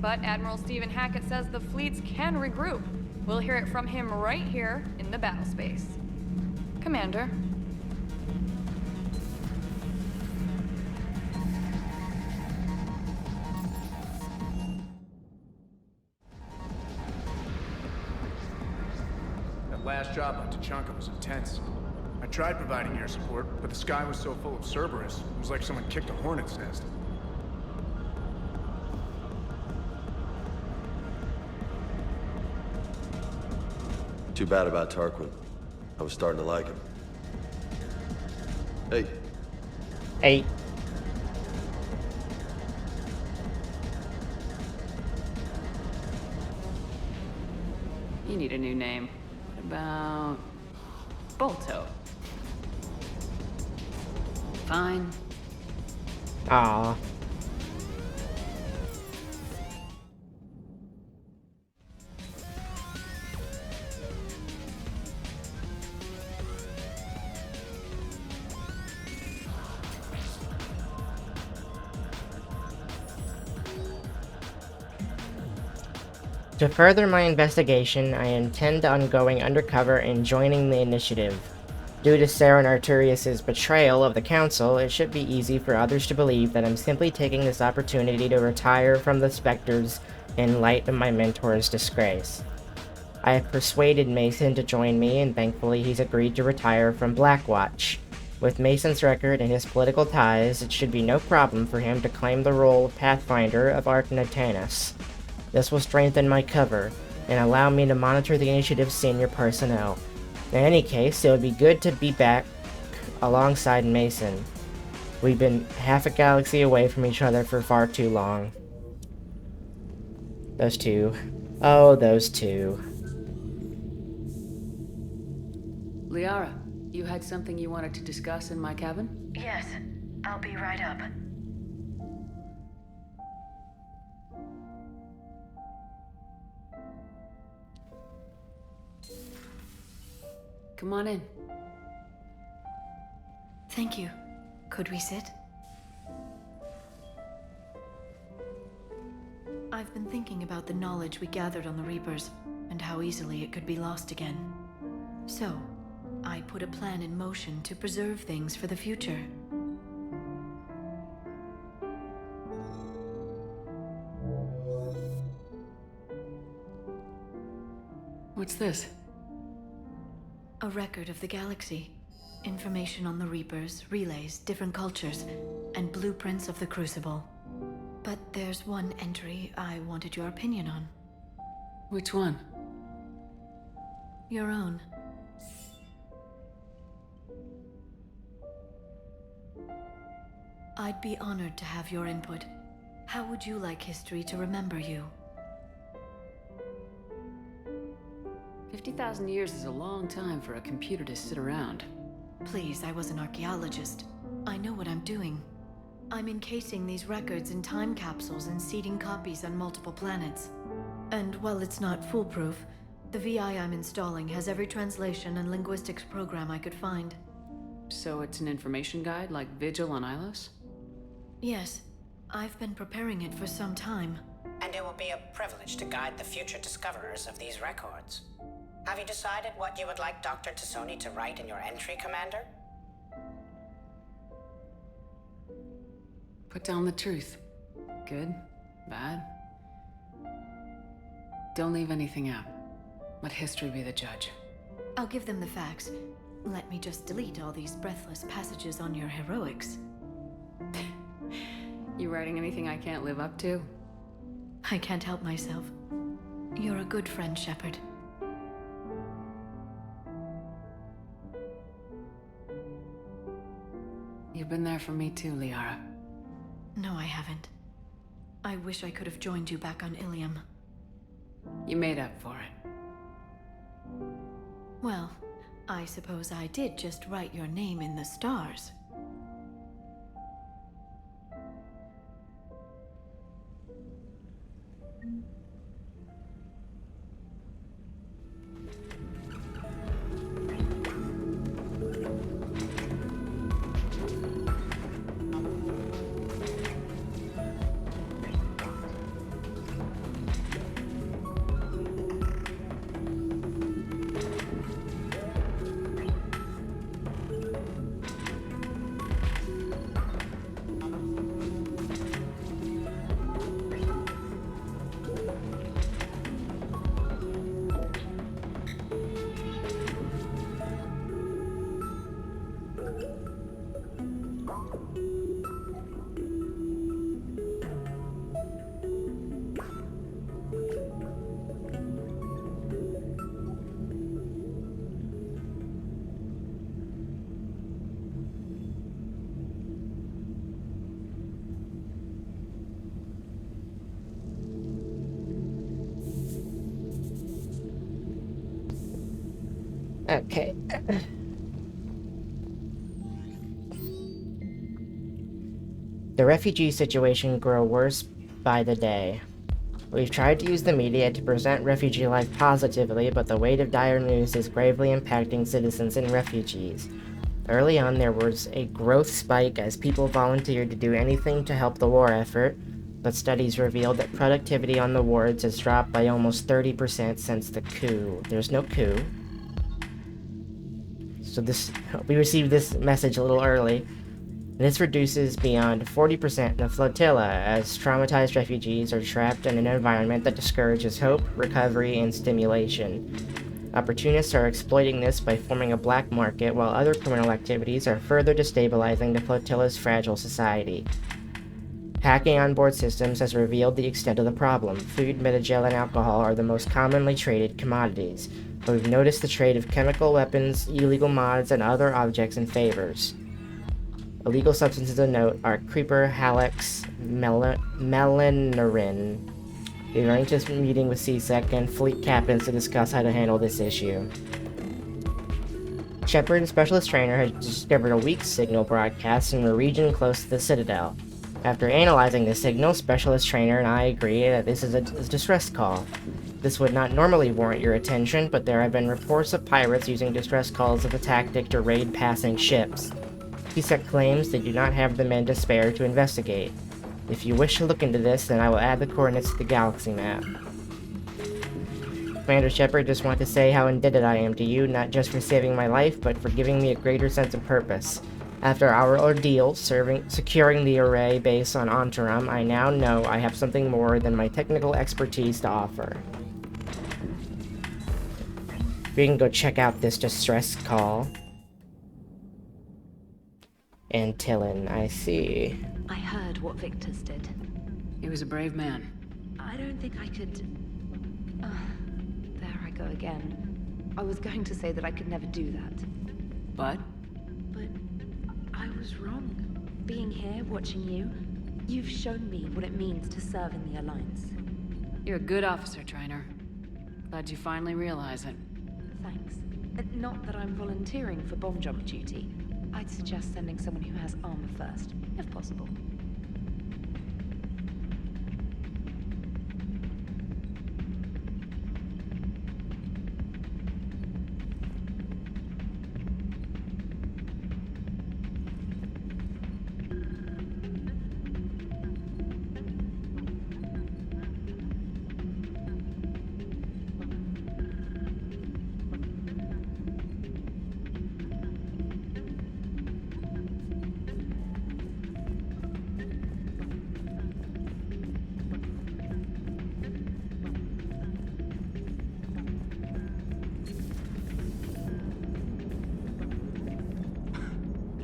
But Admiral Stephen Hackett says the fleets can regroup. We'll hear it from him right here in the battle space. Commander. That last job on Tuchunka was intense. I tried providing air support, but the sky was so full of Cerberus, it was like someone kicked a hornet's nest. Too bad about Tarquin. I was starting to like him. Hey. Hey. You need a new name. What about... Bolto? Fine. Aww. To further my investigation, I intend on going undercover and joining the initiative. Due to Saren Arturius' betrayal of the Council, it should be easy for others to believe that I'm simply taking this opportunity to retire from the Spectres in light of my mentor's disgrace. I have persuaded Mason to join me, and thankfully he's agreed to retire from Blackwatch. With Mason's record and his political ties, it should be no problem for him to claim the role of Pathfinder of Arcanatanus. This will strengthen my cover, and allow me to monitor the initiative's senior personnel. In any case, it would be good to be back alongside Mason. We've been half a galaxy away from each other for far too long. Those two. Oh, those two. Liara, you had something you wanted to discuss in my cabin? Yes, I'll be right up. Come on in. Thank you. Could we sit? I've been thinking about the knowledge we gathered on the Reapers, and how easily it could be lost again. So, I put a plan in motion to preserve things for the future. What's this? A record of the galaxy. Information on the Reapers, relays, different cultures, and blueprints of the Crucible. But there's one entry I wanted your opinion on. Which one? Your own. I'd be honored to have your input. How would you like history to remember you? 50,000 years is a long time for a computer to sit around. Please, I was an archaeologist. I know what I'm doing. I'm encasing these records in time capsules and seeding copies on multiple planets. And while it's not foolproof, the VI I'm installing has every translation and linguistics program I could find. So it's an information guide like Vigil on Ilos? Yes. I've been preparing it for some time. And it will be a privilege to guide the future discoverers of these records. Have you decided what you would like Dr. T'Soni to write in your entry, Commander? Put down the truth. Good? Bad? Don't leave anything out. Let history be the judge. I'll give them the facts. Let me just delete all these breathless passages on your heroics. You writing anything I can't live up to? I can't help myself. You're a good friend, Shepard. You've been there for me too, Liara. No, I haven't. I wish I could have joined you back on Ilium. You made up for it. Well, I suppose I did just write your name in the stars. Okay. The refugee situation grows worse by the day. We've tried to use the media to present refugee life positively, but the weight of dire news is gravely impacting citizens and refugees. Early on, there was a growth spike as people volunteered to do anything to help the war effort, but studies revealed that productivity on the wards has dropped by almost 30% since the coup. There's no coup. So we received this message a little early. This reduces beyond 40% in the flotilla as traumatized refugees are trapped in an environment that discourages hope, recovery, and stimulation. Opportunists are exploiting this by forming a black market, while other criminal activities are further destabilizing the flotilla's fragile society. Hacking onboard systems has revealed the extent of the problem. Food, metagel, and alcohol are the most commonly traded commodities, but we've noticed the trade of chemical weapons, illegal mods, and other objects and favors. Illegal substances of note are creeper, halex, melanorin. We arranged this meeting with CSEC and fleet captains to discuss how to handle this issue. Shepard, Specialist Trainer, has discovered a weak signal broadcast in a region close to the Citadel. After analyzing the signal, Specialist Trainer and I agree that this is a distress call. This would not normally warrant your attention, but there have been reports of pirates using distress calls as a tactic to raid passing ships. CSEC claims they do not have the men to spare to investigate. If you wish to look into this, then I will add the coordinates to the galaxy map. Commander Shepard, just want to say how indebted I am to you, not just for saving my life, but for giving me a greater sense of purpose. After our ordeal securing the array base on Ontaram, I now know I have something more than my technical expertise to offer. We can go check out this distress call. Antillin, I see. I heard what Victor's did. He was a brave man. I don't think I could... there I go again. I was going to say that I could never do that. But? But I was wrong. Being here, watching you, you've shown me what it means to serve in the Alliance. You're a good officer, Trainer. Glad you finally realize it. Thanks. Not that I'm volunteering for bomb job duty. I'd suggest sending someone who has armor first, if possible.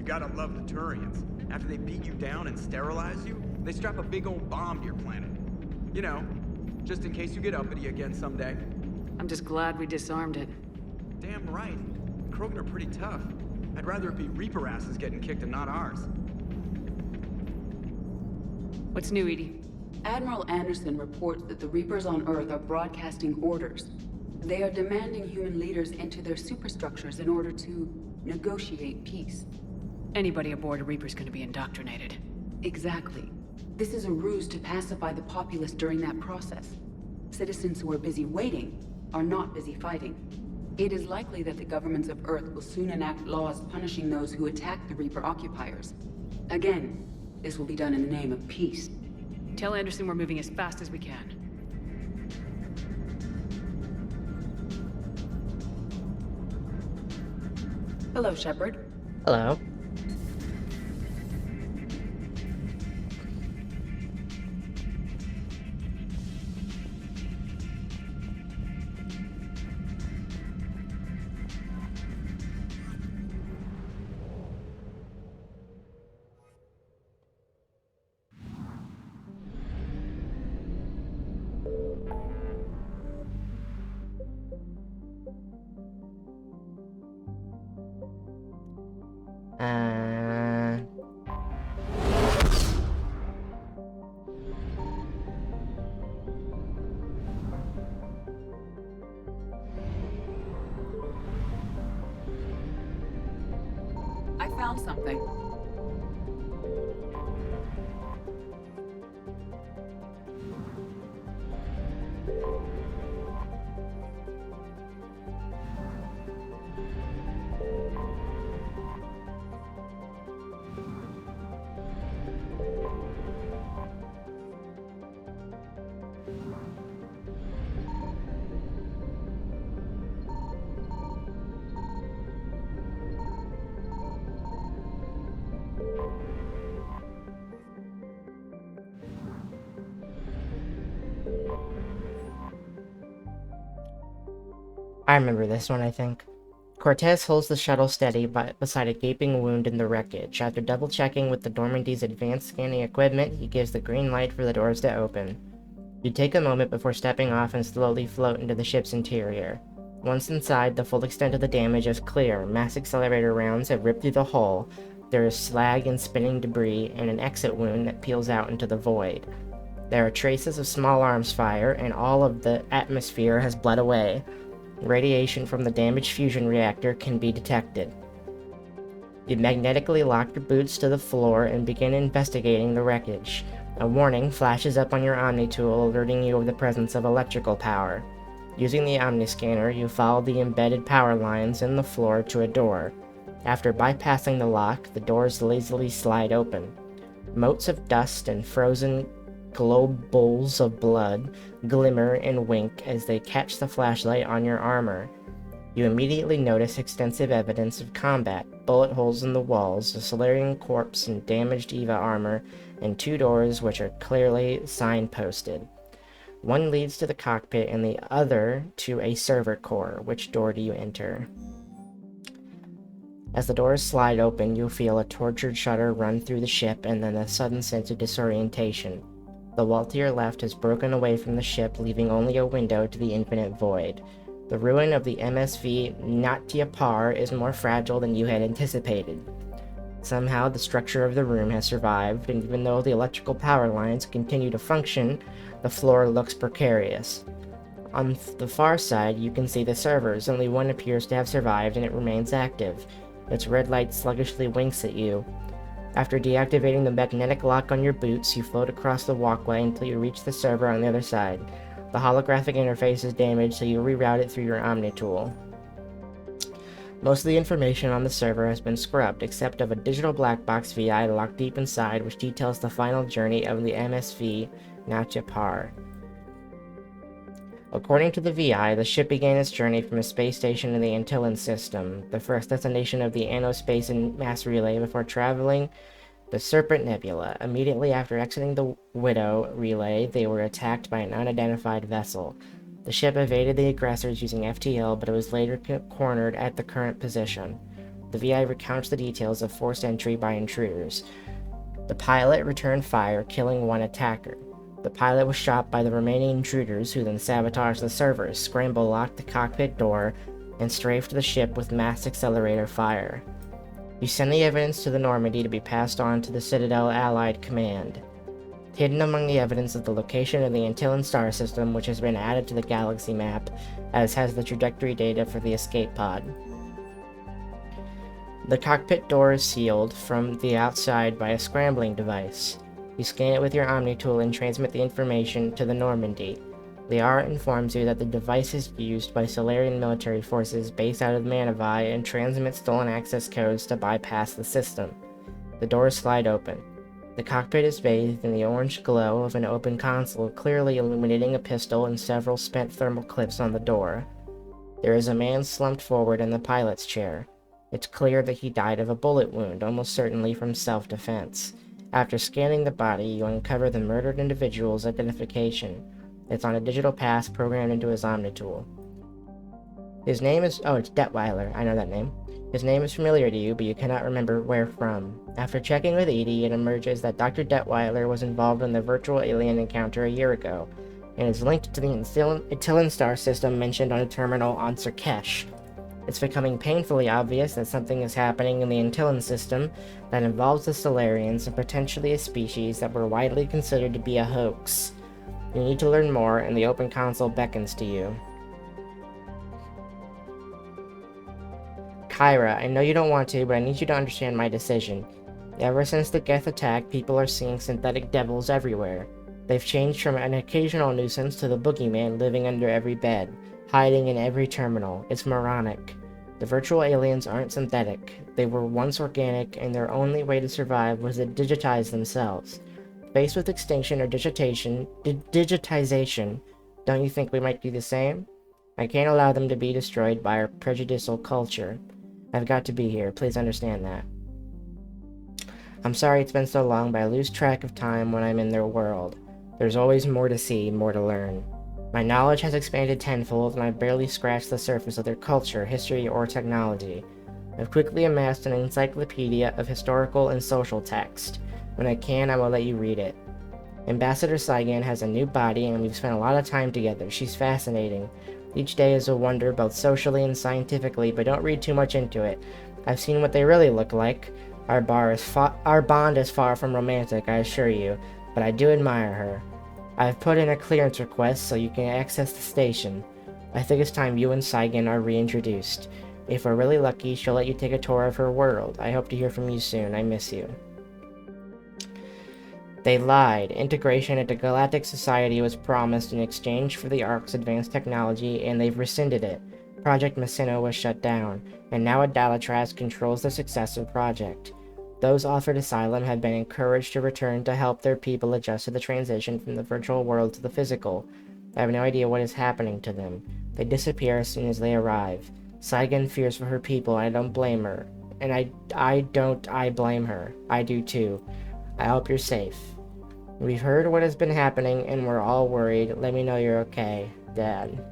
Gotta love the Turians. After they beat you down and sterilize you, they strap a big old bomb to your planet. You know, just in case you get uppity again someday. I'm just glad we disarmed it. Damn right. Krogan are pretty tough. I'd rather it be Reaper asses getting kicked and not ours. What's new, Edie? Admiral Anderson reports that the Reapers on Earth are broadcasting orders. They are demanding human leaders into their superstructures in order to negotiate peace. Anybody aboard a Reaper's gonna be indoctrinated. Exactly. This is a ruse to pacify the populace during that process. Citizens who are busy waiting are not busy fighting. It is likely that the governments of Earth will soon enact laws punishing those who attack the Reaper occupiers. Again, this will be done in the name of peace. Tell Anderson we're moving as fast as we can. Hello, Shepard. Hello. found something. I remember this one, I think. Cortez holds the shuttle steady beside a gaping wound in the wreckage. After double-checking with the Normandy's advanced scanning equipment, he gives the green light for the doors to open. You take a moment before stepping off and slowly float into the ship's interior. Once inside, the full extent of the damage is clear. Mass accelerator rounds have ripped through the hull. There is slag and spinning debris, and an exit wound that peels out into the void. There are traces of small arms fire, and all of the atmosphere has bled away. Radiation from the damaged fusion reactor can be detected. You magnetically lock your boots to the floor and begin investigating the wreckage. A warning flashes up on your Omni tool, alerting you of the presence of electrical power. Using the Omni scanner, you follow the embedded power lines in the floor to a door. After bypassing the lock, the doors lazily slide open. Motes of dust and frozen globules of blood glimmer and wink as they catch the flashlight on your armor. You immediately notice extensive evidence of combat, bullet holes in the walls, a Solarian corpse and damaged EVA armor, and 2 doors which are clearly signposted. One leads to the cockpit and the other to a server core. Which door do you enter? As the doors slide open, you feel a tortured shudder run through the ship and then a sudden sense of disorientation. The wall to your left has broken away from the ship, leaving only a window to the infinite void. The ruin of the MSV Natia Par is more fragile than you had anticipated. Somehow, the structure of the room has survived, and even though the electrical power lines continue to function, the floor looks precarious. On the far side, you can see the servers. Only one appears to have survived, and it remains active. Its red light sluggishly winks at you. After deactivating the magnetic lock on your boots, you float across the walkway until you reach the server on the other side. The holographic interface is damaged, so you reroute it through your Omni tool. Most of the information on the server has been scrubbed, except of a digital black box VI locked deep inside, which details the final journey of the MSV Natia Par. According to the VI, the ship began its journey from a space station in the Antillean system, the first destination of the Anospace and Mass Relay, before traveling the Serpent Nebula. Immediately after exiting the Widow Relay, they were attacked by an unidentified vessel. The ship evaded the aggressors using FTL, but it was later cornered at the current position. The VI recounts the details of forced entry by intruders. The pilot returned fire, killing one attacker. The pilot was shot by the remaining intruders, who then sabotaged the servers, scramble locked the cockpit door, and strafed the ship with mass accelerator fire. You send the evidence to the Normandy to be passed on to the Citadel Allied Command. Hidden among the evidence is the location of the Antillean star system, which has been added to the galaxy map, as has the trajectory data for the escape pod. The cockpit door is sealed from the outside by a scrambling device. You scan it with your Omni tool and transmit the information to the Normandy. Liara informs you that the device is used by Solarian military forces based out of Manavai and transmits stolen access codes to bypass the system. The doors slide open. The cockpit is bathed in the orange glow of an open console, clearly illuminating a pistol and several spent thermal clips on the door. There is a man slumped forward in the pilot's chair. It's clear that he died of a bullet wound, almost certainly from self-defense. After scanning the body, you uncover the murdered individual's identification. It's on a digital pass programmed into his Omni tool. His name is... oh, it's Detweiler. I know that name. His name is familiar to you, but you cannot remember where from. After checking with Edie, it emerges that Dr. Detweiler was involved in the virtual alien encounter a year ago, and is linked to the Antillean star system mentioned on a terminal on Serkesh. It's becoming painfully obvious that something is happening in the Antillean system that involves the Solarians and potentially a species that were widely considered to be a hoax. You need to learn more, and the open console beckons to you. Kyra, I know you don't want to, but I need you to understand my decision. Ever since the Geth attack, people are seeing synthetic devils everywhere. They've changed from an occasional nuisance to the boogeyman living under every bed, hiding in every terminal. It's moronic. The virtual aliens aren't synthetic. They were once organic, and their only way to survive was to digitize themselves. Faced with extinction or digitization, don't you think we might do the same? I can't allow them to be destroyed by our prejudicial culture. I've got to be here. Please understand that. I'm sorry it's been so long, but I lose track of time when I'm in their world. There's always more to see, more to learn. My knowledge has expanded tenfold, and I've barely scratched the surface of their culture, history, or technology. I've quickly amassed an encyclopedia of historical and social text. When I can, I will let you read it. Ambassador Saigan has a new body, and we've spent a lot of time together. She's fascinating. Each day is a wonder, both socially and scientifically, but don't read too much into it. I've seen what they really look like. Our bond is far from romantic, I assure you, but I do admire her. I've put in a clearance request so you can access the station. I think it's time you and Saigan are reintroduced. If we're really lucky, she'll let you take a tour of her world. I hope to hear from you soon. I miss you. They lied. Integration into Galactic Society was promised in exchange for the Ark's advanced technology, and they've rescinded it. Project Messina was shut down, and now Adalatraz controls the success of the project. Those offered asylum have been encouraged to return to help their people adjust to the transition from the virtual world to the physical. I have no idea what is happening to them. They disappear as soon as they arrive. Saigan fears for her people, and I don't blame her. And I blame her. I do too. I hope you're safe. We've heard what has been happening, and we're all worried. Let me know you're okay, Dad.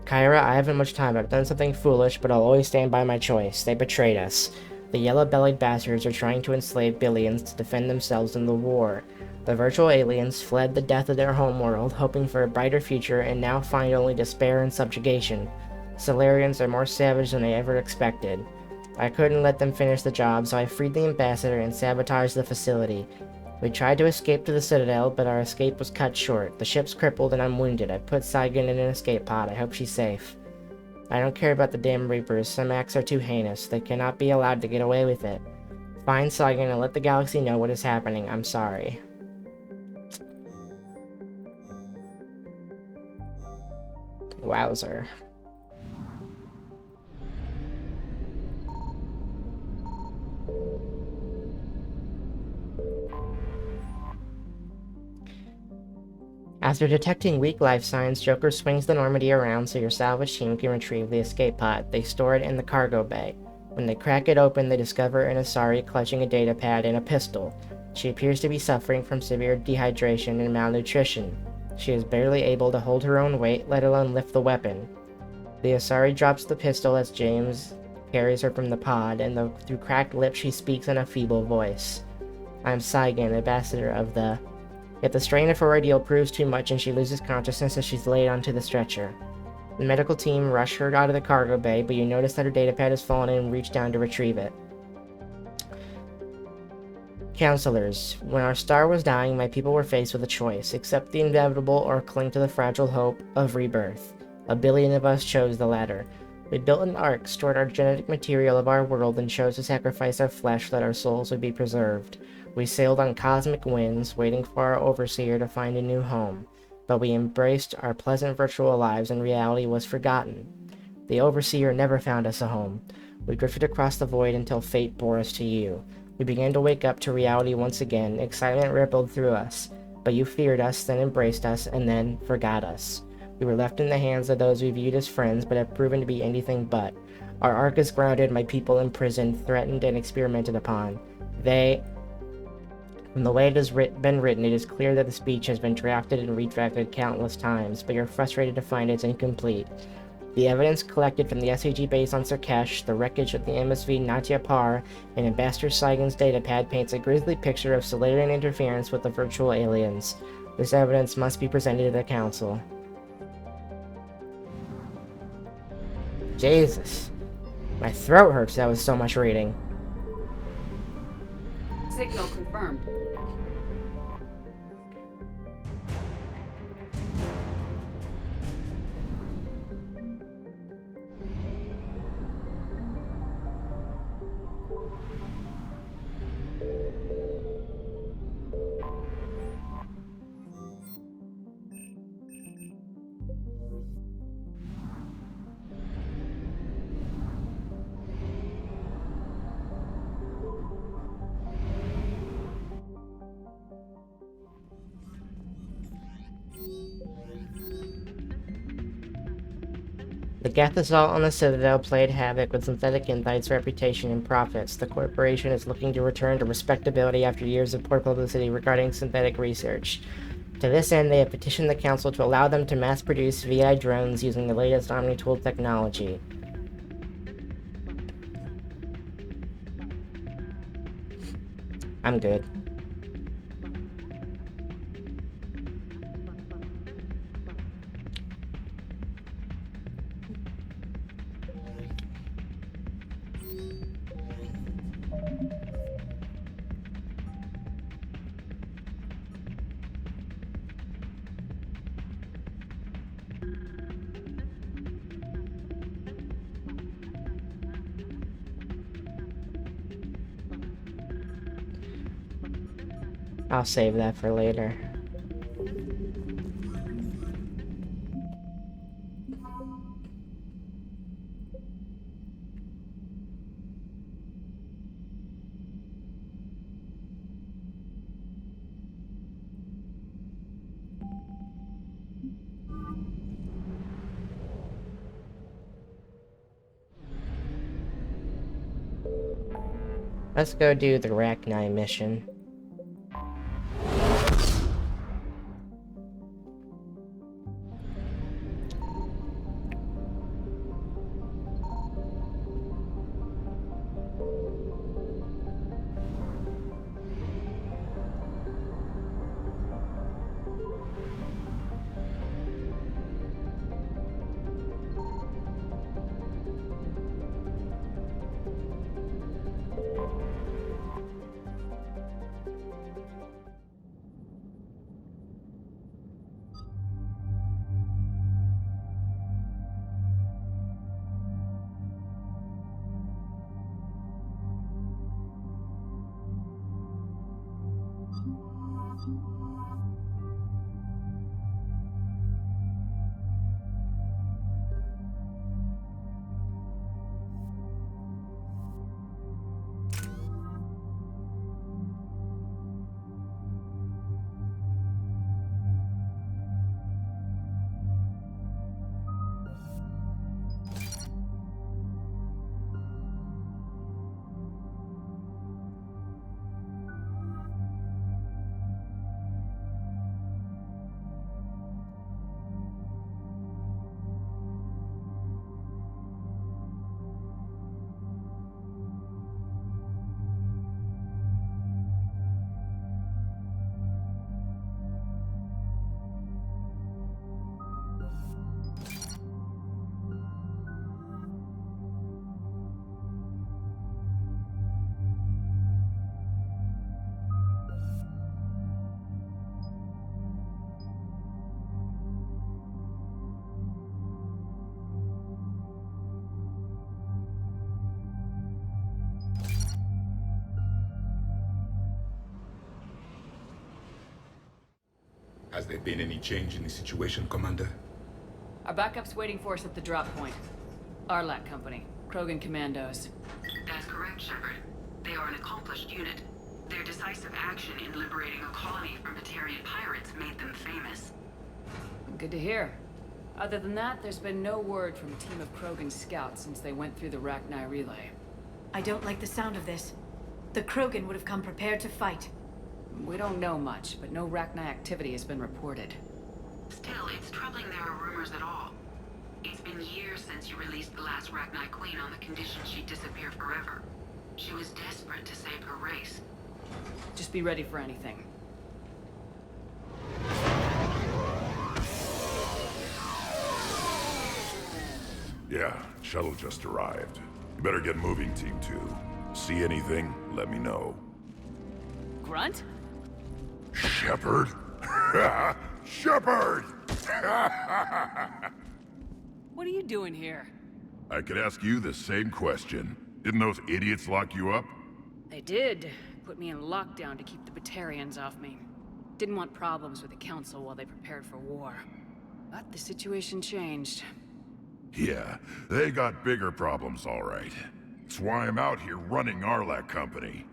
Kyra, I haven't much time. I've done something foolish, but I'll always stand by my choice. They betrayed us. The yellow-bellied bastards are trying to enslave billions to defend themselves in the war. The virtual aliens fled the death of their homeworld, hoping for a brighter future, and now find only despair and subjugation. Solarians are more savage than I ever expected. I couldn't let them finish the job, so I freed the ambassador and sabotaged the facility. We tried to escape to the Citadel, but our escape was cut short. The ship's crippled and I'm wounded. I put Saigan in an escape pod. I hope she's safe. I don't care about the damn Reapers. Some acts are too heinous. They cannot be allowed to get away with it. Find Saigan and let the galaxy know what is happening. I'm sorry. Wowzer. After detecting weak life signs, Joker swings the Normandy around so your salvage team can retrieve the escape pod. They store it in the cargo bay. When they crack it open, they discover an Asari clutching a data pad and a pistol. She appears to be suffering from severe dehydration and malnutrition. She is barely able to hold her own weight, let alone lift the weapon. The Asari drops the pistol as James carries her from the pod, and through cracked lips she speaks in a feeble voice. I'm Saigan, ambassador of the... Yet the strain of her ordeal proves too much and she loses consciousness as she's laid onto the stretcher. The medical team rush her out of the cargo bay, but you notice that her datapad has fallen and reach down to retrieve it. Counselors, when our star was dying, my people were faced with a choice: accept the inevitable or cling to the fragile hope of rebirth. 1 billion of us chose the latter. We built an ark, stored our genetic material of our world, and chose to sacrifice our flesh that our souls would be preserved. We sailed on cosmic winds, waiting for our overseer to find a new home, but we embraced our pleasant virtual lives and reality was forgotten. The overseer never found us a home. We drifted across the void until fate bore us to you. We began to wake up to reality once again. Excitement rippled through us, but you feared us, then embraced us, and then forgot us. We were left in the hands of those we viewed as friends, but have proven to be anything but. Our ark is grounded, my people imprisoned, threatened, and experimented upon. From the way it has been written, it is clear that the speech has been drafted and redrafted countless times, but you're frustrated to find it's incomplete. The evidence collected from the SAG base on Sirkesh, the wreckage of the MSV Natya Par, and Ambassador Saigan's datapad paints a grisly picture of Solarian interference with the virtual aliens. This evidence must be presented to the Council. Jesus. My throat hurts, that was so much reading. Signal confirmed. The Geth assault on the Citadel played havoc with Synthetic Insight's reputation and profits. The corporation is looking to return to respectability after years of poor publicity regarding synthetic research. To this end, they have petitioned the Council to allow them to mass-produce VI drones using the latest Omni-Tool technology. I'm good. I'll save that for later. Let's go do the Rachni mission. Has there been any change in the situation, Commander? Our backup's waiting for us at the drop point. Arlac Company, Krogan Commandos. That's correct, Shepard. They are an accomplished unit. Their decisive action in liberating a colony from Batarian pirates made them famous. Good to hear. Other than that, there's been no word from a team of Krogan scouts since they went through the Rachni relay. I don't like the sound of this. The Krogan would have come prepared to fight. We don't know much, but no Rachni activity has been reported. Still, it's troubling there are rumors at all. It's been years since you released the last Rachni Queen on the condition she'd disappear forever. She was desperate to save her race. Just be ready for anything. Yeah, shuttle just arrived. You better get moving, Team 2. See anything, let me know. Grunt? Shepard? Shepard! What are you doing here? I could ask you the same question. Didn't those idiots lock you up? They did. Put me in lockdown to keep the Batarians off me. Didn't want problems with the Council while they prepared for war. But the situation changed. Yeah, they got bigger problems, all right. That's why I'm out here running Arlac Company.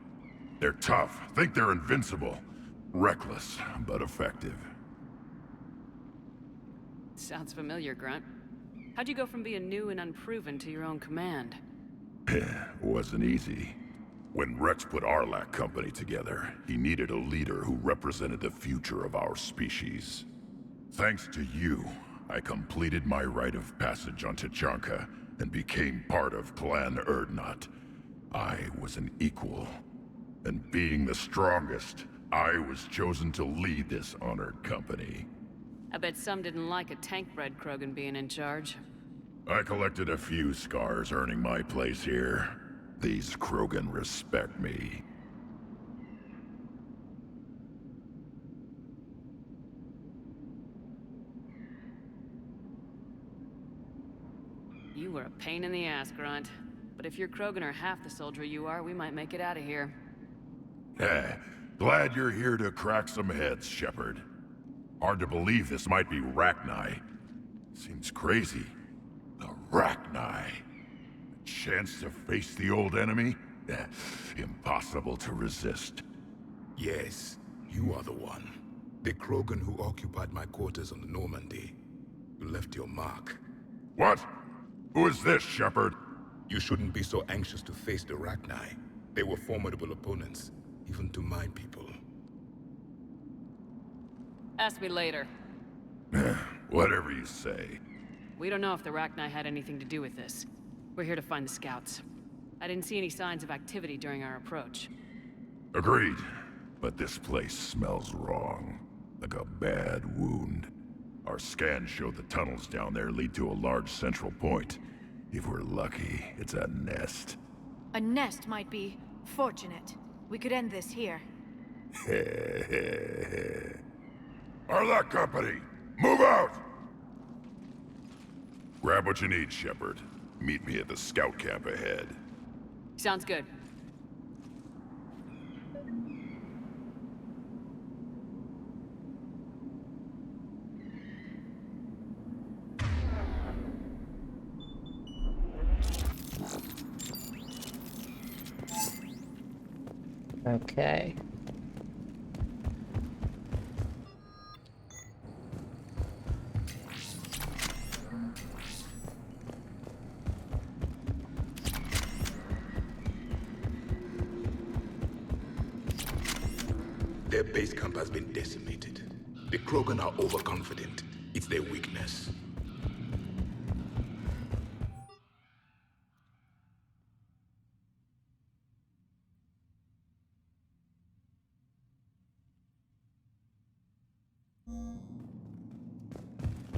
They're tough, think they're invincible. Reckless, but effective. Sounds familiar, Grunt. How'd you go from being new and unproven to your own command? Wasn't easy. When Rex put Arlac Company together, he needed a leader who represented the future of our species. Thanks to you, I completed my rite of passage on Tuchunka and became part of Clan Erdnot. I was an equal. And being the strongest, I was chosen to lead this honored company. I bet some didn't like a tank-bred Krogan being in charge. I collected a few scars earning my place here. These Krogan respect me. You were a pain in the ass, Grunt. But if your Krogan are half the soldier you are, we might make it out of here. Glad you're here to crack some heads, Shepard. Hard to believe this might be Rachni. Seems crazy. The Rachni. Chance to face the old enemy? Impossible to resist. Yes, you are the one. The Krogan who occupied my quarters on the Normandy. You left your mark. What? Who is this, Shepard? You shouldn't be so anxious to face the Rachni. They were formidable opponents, even to my people. Ask me later. Whatever you say. We don't know if the Rachni had anything to do with this. We're here to find the scouts. I didn't see any signs of activity during our approach. Agreed. But this place smells wrong. Like a bad wound. Our scans show the tunnels down there lead to a large central point. If we're lucky, it's a nest. A nest might be fortunate. We could end this here. Arlac Company, move out! Grab what you need, Shepard. Meet me at the scout camp ahead. Sounds good. Okay. Their base camp has been decimated. The Krogan are overconfident. It's their weakness.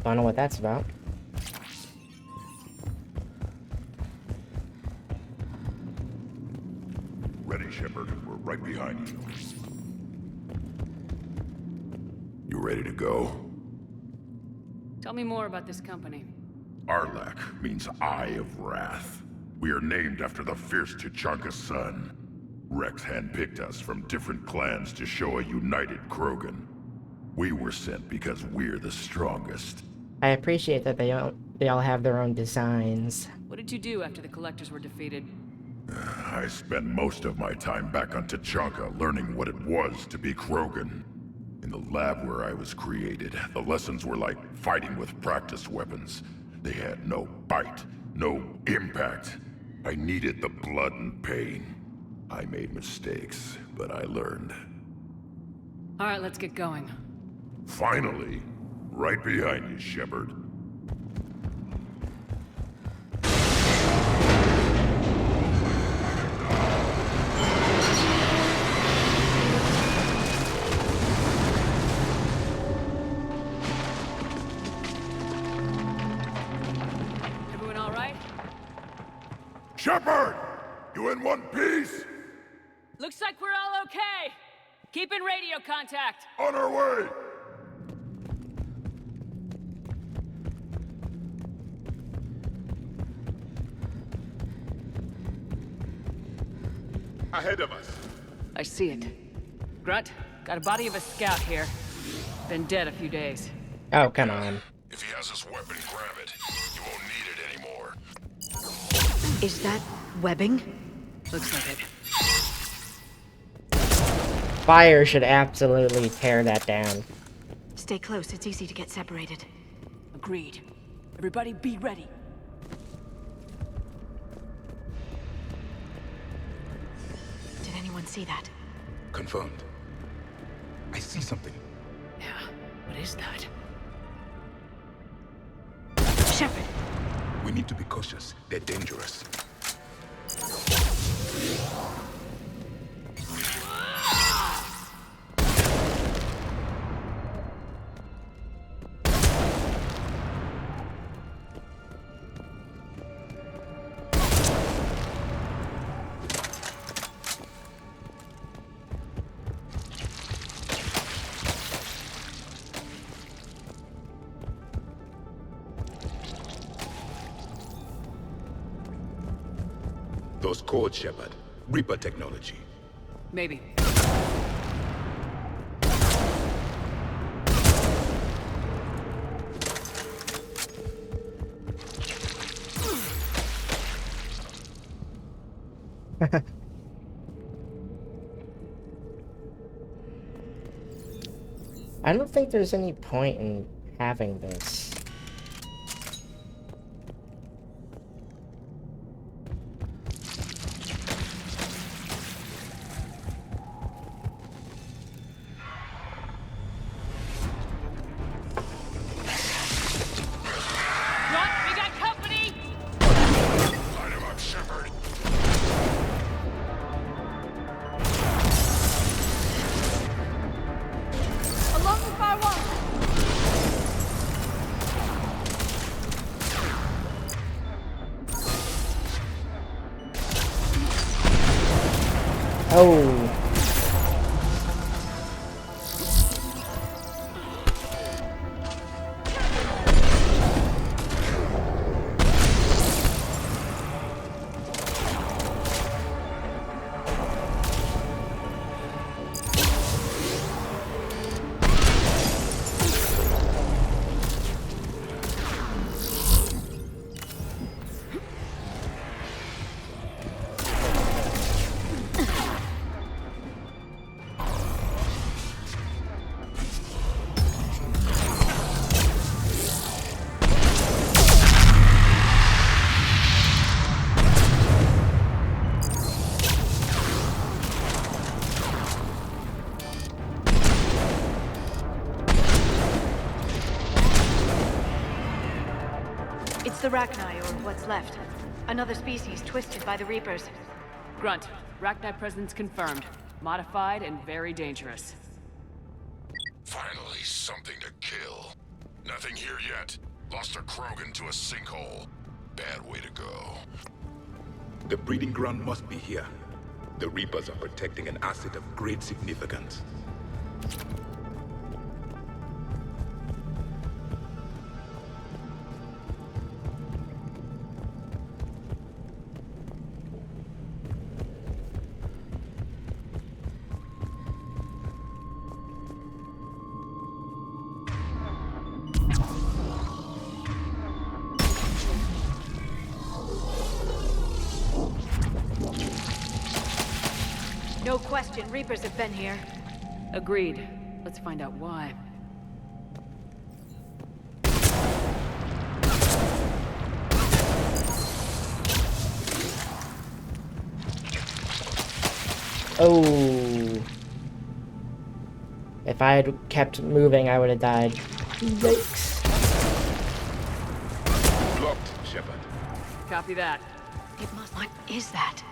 Don't know what that's about. Ready, Shepard. We're right behind you. You ready to go? Tell me more about this company. Arlac means Eye of Wrath. We are named after the fierce Tuchunka sun. Rex handpicked us from different clans to show a united Krogan. We were sent because we're the strongest. I appreciate that they all have their own designs. What did you do after the Collectors were defeated? I spent most of my time back on Tuchunka learning what it was to be Krogan. In the lab where I was created, the lessons were like fighting with practice weapons. They had no bite, no impact. I needed the blood and pain. I made mistakes, but I learned. All right, let's get going. Finally, right behind you, Shepard. Everyone all right? Shepard! You in one piece? Looks like we're all okay. Keep in radio contact. On our way! Ahead of us. I see it. Grunt, got a body of a scout here. Been dead a few days. Oh, come on. If he has his weapon, grab it. You won't need it anymore. Is that webbing? Looks like it. Fire should absolutely tear that down. Stay close, it's easy to get separated. Agreed. Everybody be ready. Did anyone see that? Confirmed. I see something. Yeah, what is that? Shepard! We need to be cautious. They're dangerous. Those codes, Shepard. Reaper technology. Maybe. I don't think there's any point in having this. Oh. It's the Rachni, or what's left. Another species twisted by the Reapers. Grunt, Rachni presence confirmed. Modified and very dangerous. Finally, something to kill. Nothing here yet. Lost a Krogan to a sinkhole. Bad way to go. The breeding ground must be here. The Reapers are protecting an asset of great significance. No question, Reapers have been here. Agreed. Let's find out why. Oh. If I had kept moving, I would have died. Yikes. Blocked, Shepard. Copy that. It must... What is that?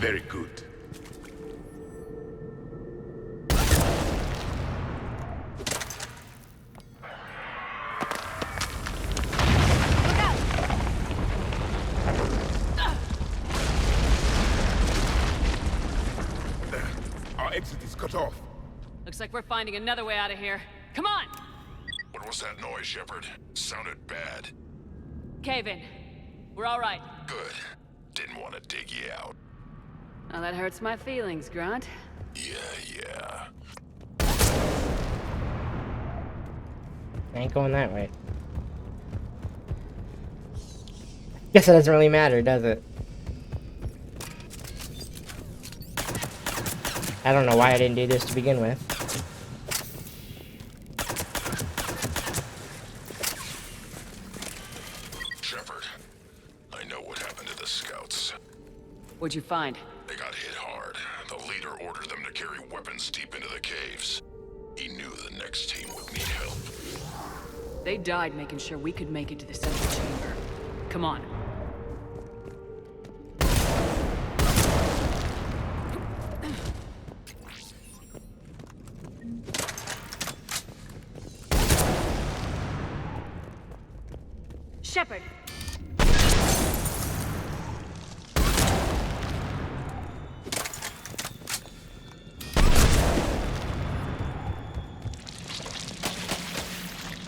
Very good. Our exit is cut off. Looks like we're finding another way out of here. Come on! What was that noise, Shepard? Sounded bad. Cave in. We're all right. Good. Didn't want to dig you out. Now that hurts my feelings, Grunt. Yeah. Ain't going that way. Guess it doesn't really matter, does it? I don't know why I didn't do this to begin with. Shepard, I know what happened to the scouts. What'd you find? They got hit hard. The leader ordered them to carry weapons deep into the caves. He knew the next team would need help. They died making sure we could make it to the central chamber. Come on. Shepard.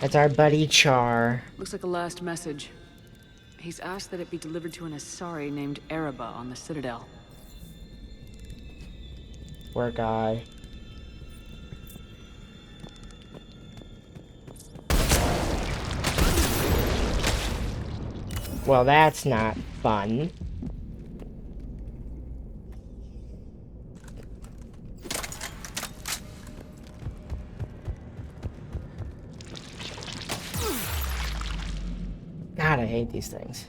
That's our buddy Char. Looks like a last message. He's asked that it be delivered to an Asari named Ereba on the Citadel. Poor guy. Well, that's not fun. God, I hate these things.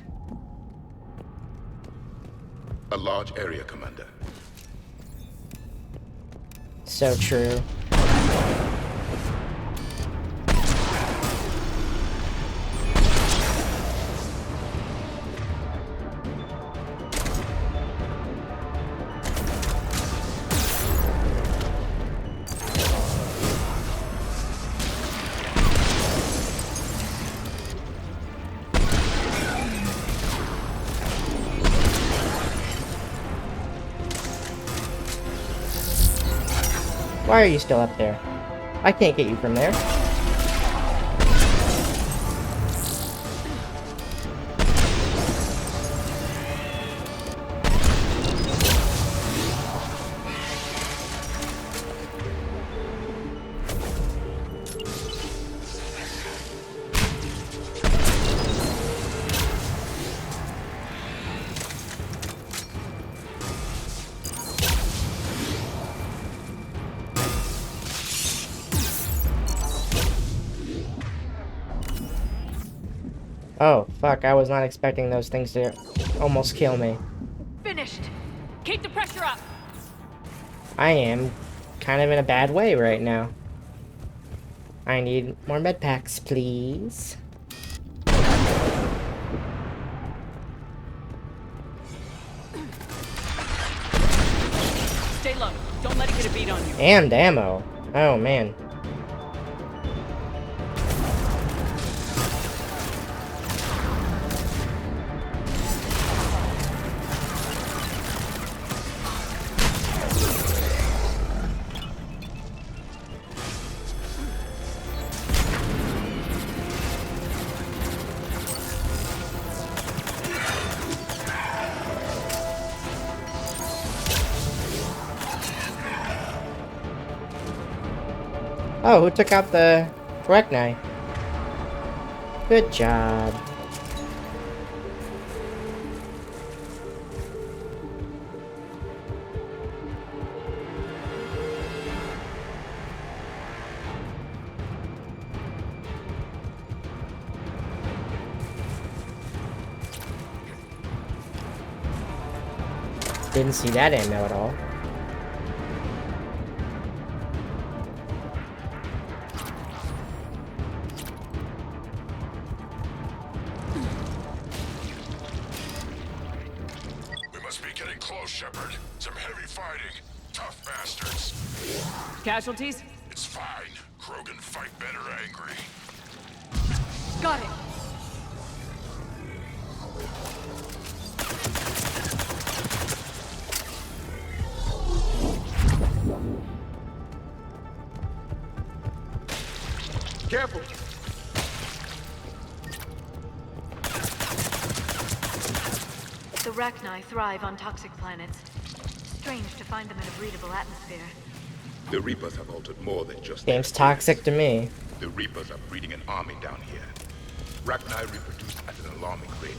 A large area, Commander. So true. Why are you still up there? I can't get you from there. Oh, fuck, I was not expecting those things to almost kill me. Finished! Keep the pressure up! I am kind of in a bad way right now. I need more med packs, please. Stay low. Don't let it get a beat on you. And ammo. Oh, man. Oh, who took out the Rachni? Good job. Didn't see that ammo at all. Shepard. Some heavy fighting. Tough bastards. Casualties? It's fine. Krogan fight better angry. Got it. Careful. The Rachni thrive on toxic planets. Strange to find them in a breathable atmosphere. The Reapers have altered more than just... Game's toxic to me. The Reapers are breeding an army down here. Rachni reproduce at an alarming rate.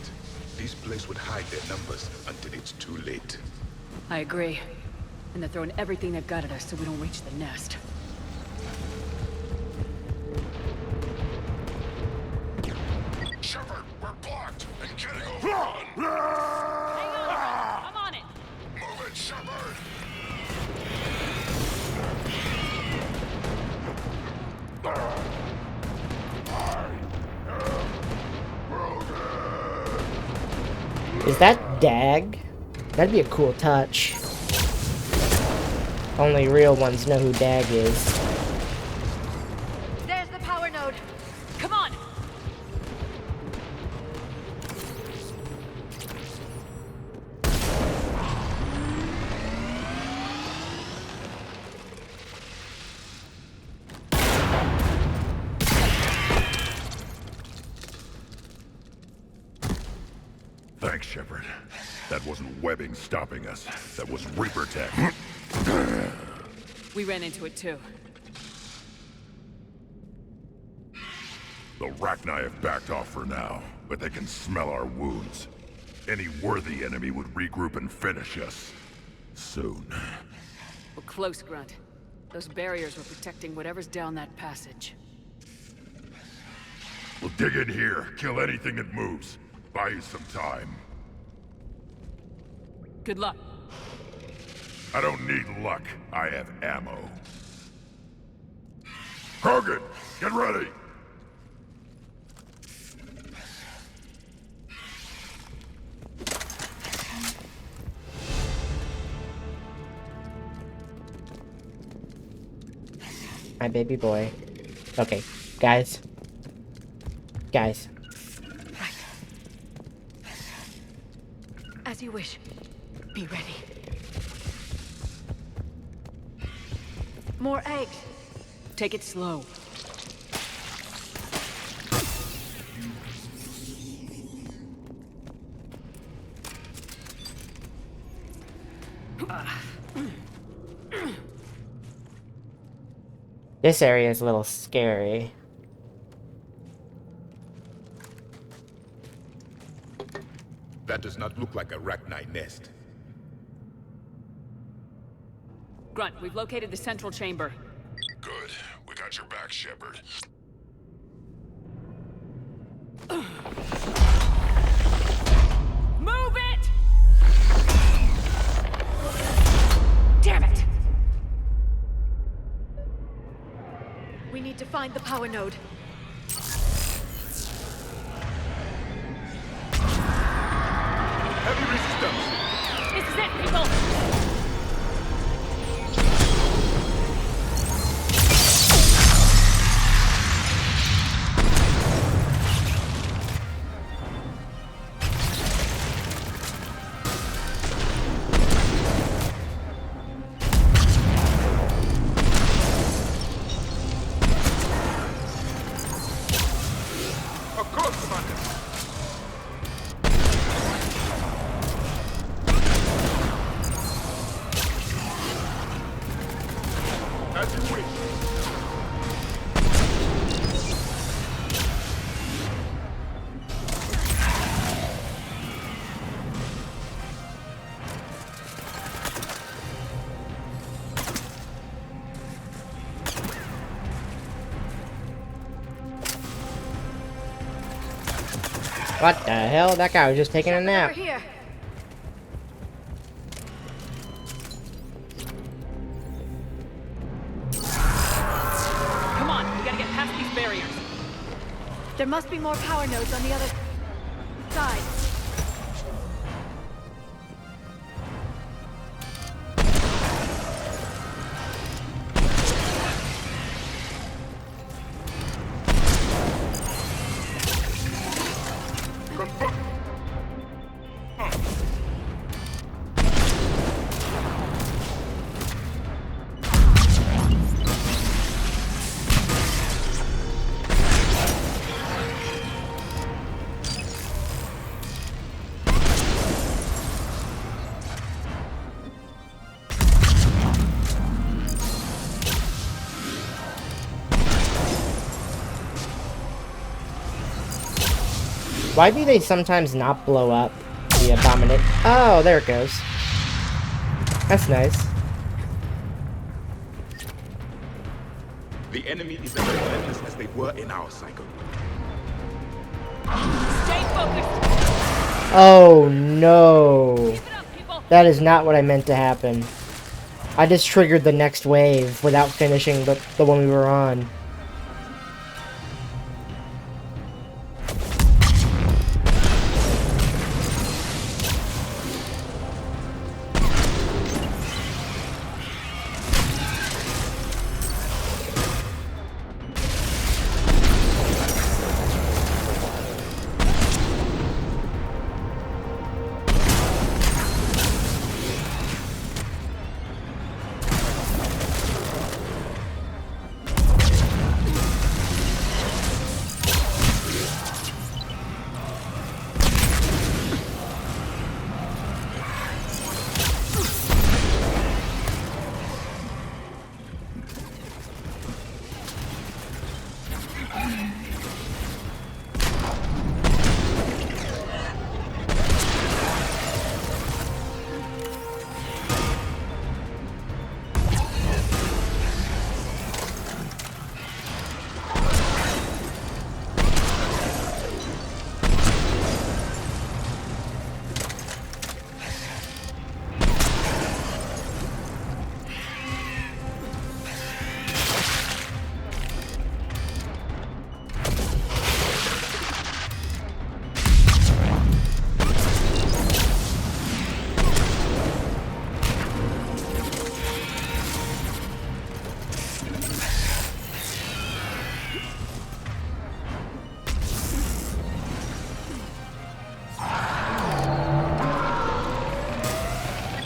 This place would hide their numbers until it's too late. I agree. And they're throwing everything they've got at us so we don't reach the nest. Shepard, we're blocked and getting overrun! Hang on! I'm on it! Move it, Shepard! Is that Dag? That'd be a cool touch. Only real ones know who Dag is. There's the power node. Come on! Thanks, Shepard. That wasn't webbing stopping us. That was Reaper tech. We ran into it too. The Rachni have backed off for now, but they can smell our wounds. Any worthy enemy would regroup and finish us. Soon. We're close, Grunt. Those barriers were protecting whatever's down that passage. We'll dig in here, kill anything that moves. Buy you some time. Good luck. I don't need luck. I have ammo. Krogan, get ready! My baby boy. Okay, guys. Guys. As you wish. Be ready. More eggs. Take it slow. This area is a little scary. That does not look like a Rachni nest. Grunt, we've located the central chamber. Good. We got your back, Shepard. Move it! Damn it! We need to find the power node. Heavy resistance! This is it, people! Of course, Commander! As you wish. What the hell? That guy was just taking a nap. Over here. Come on, we gotta get past these barriers. There must be more power nodes on the other side. Why do they sometimes not blow up the abominate? Oh, there it goes. That's nice. The enemy is as relentless as they were in our cycle. Stay focused. Oh no. That is not what I meant to happen. I just triggered the next wave without finishing the one we were on.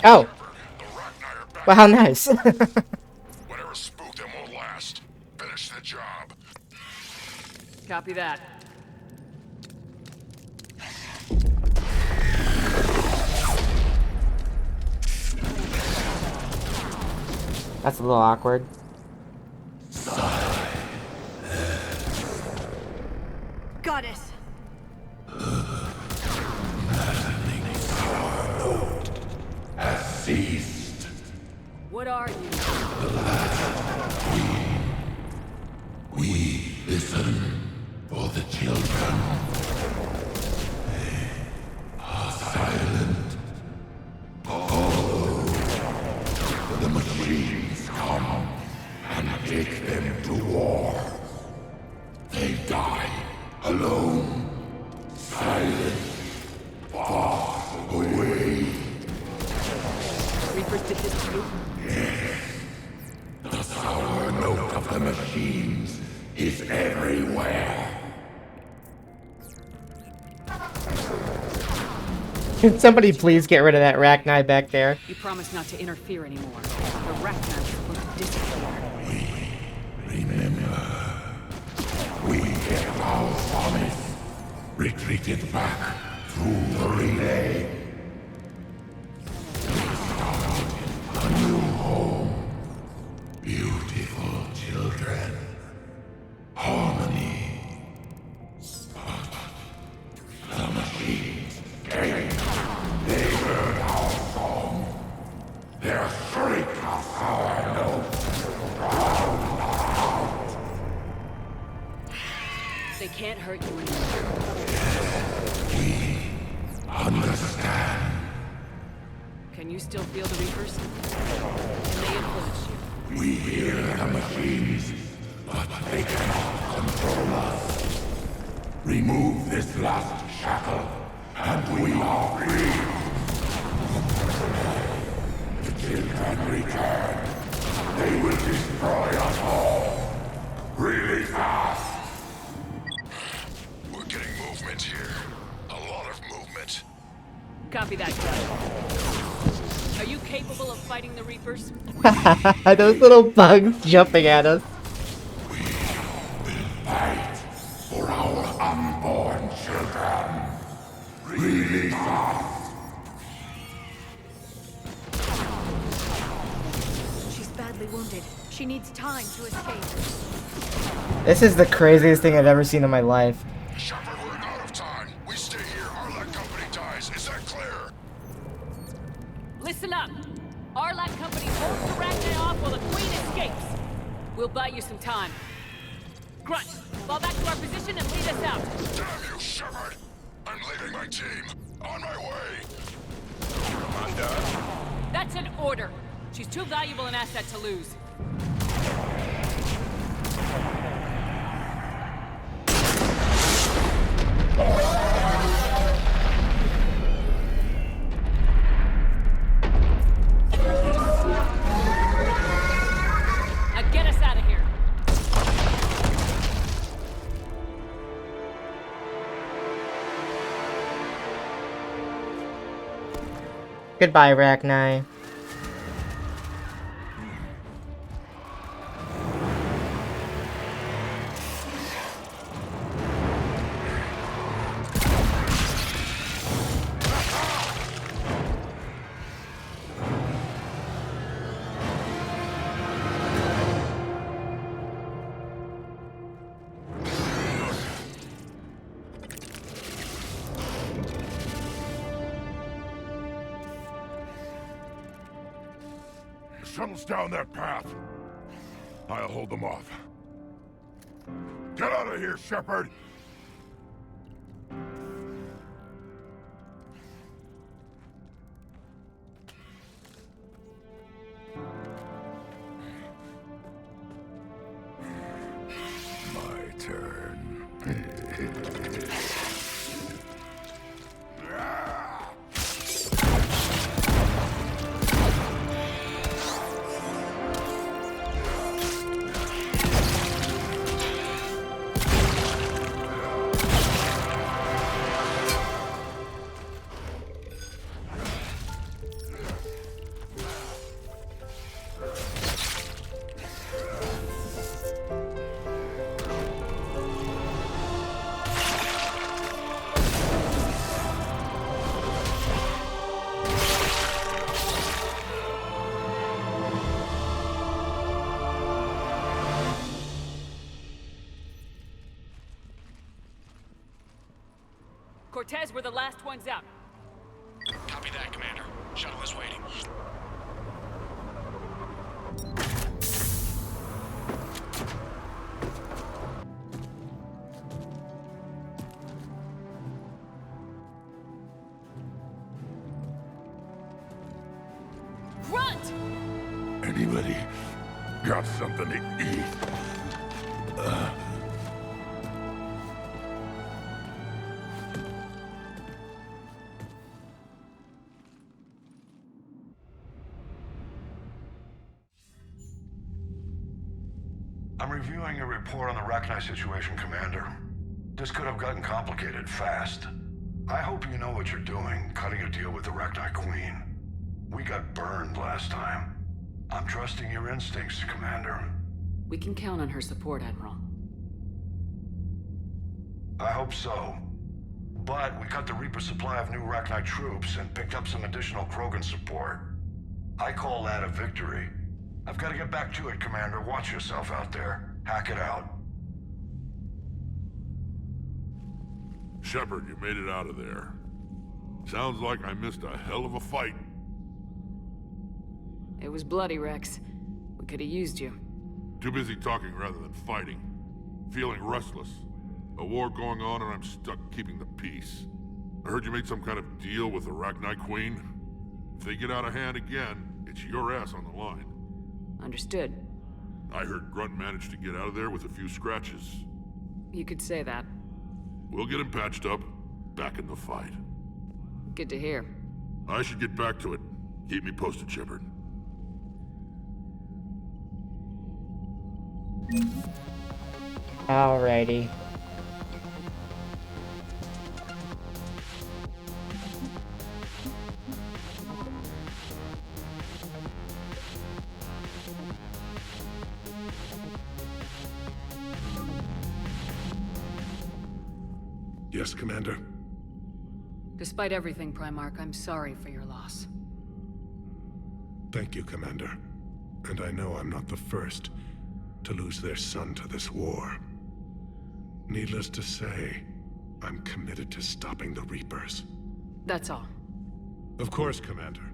Oh. Well, how nice. Whatever spooked them won't last. Finish the job. Copy that. That's a little awkward. Goddess. Has ceased. What are you? We listen for the children. They are silent. Although the machines come and take them to war, they die alone, silent, far away. Reapers did this to you? Yes. The sour note of the machines is everywhere. Can somebody please get rid of that Rachni back there? You promised not to interfere anymore. The Rachni are supposed to disappear. Remember, we kept our promise. Retreated back through the relay. We started a new home. Beautiful children. Harmony. But the machines came. They heard our song. Their shriek of our notes drowned out. They can't hurt you anymore. We understand. Can you still feel the Reapers? Can they influence you? We hear the machines, but they cannot control us. Remove this last shackle, and we are free. The children return. They will destroy us all. Really fast. We're getting movement here. A lot of movement. Copy that, Judge. Are you capable of fighting the Reapers? Those little bugs jumping at us. Fight for our unborn children. Really fast. She's badly wounded. She needs time to escape. This is the craziest thing I've ever seen in my life. Shepard, we're out of time. We clear. Listen up. Our lab company holds the Rachni off while the Queen escapes. We'll buy you some time. Grunt, fall back to our position and lead us out. Damn you, Shepard! I'm leaving my team. On my way. Commander? That's an order. She's too valuable an asset to lose. Now get us out of here. Goodbye, Rachni. Shuttle's down that path. I'll hold them off. Get out of here, Shepard! My turn. Cortez, we're the last ones out. Copy that, Commander. Shuttle is waiting. Grunt! Anybody got something to eat? I'm reviewing your report on the Rachni situation, Commander. This could have gotten complicated fast. I hope you know what you're doing, cutting a deal with the Rachni Queen. We got burned last time. I'm trusting your instincts, Commander. We can count on her support, Admiral. I hope so. But we cut the Reaper supply of new Rachni troops and picked up some additional Krogan support. I call that a victory. I've got to get back to it, Commander. Watch yourself out there. Hack it out. Shepard, you made it out of there. Sounds like I missed a hell of a fight. It was bloody, Rex. We could have used you. Too busy talking rather than fighting. Feeling restless. A war going on and I'm stuck keeping the peace. I heard you made some kind of deal with the Rachni Queen. If they get out of hand again, it's your ass on the line. Understood. I heard Grunt managed to get out of there with a few scratches. You could say that. We'll get him patched up, back in the fight. Good to hear. I should get back to it. Keep me posted, Shepard. Alrighty. Yes, Commander. Despite everything, Primarch, I'm sorry for your loss. Thank you, Commander. And I know I'm not the first to lose their son to this war. Needless to say, I'm committed to stopping the Reapers. That's all. Of course, Commander.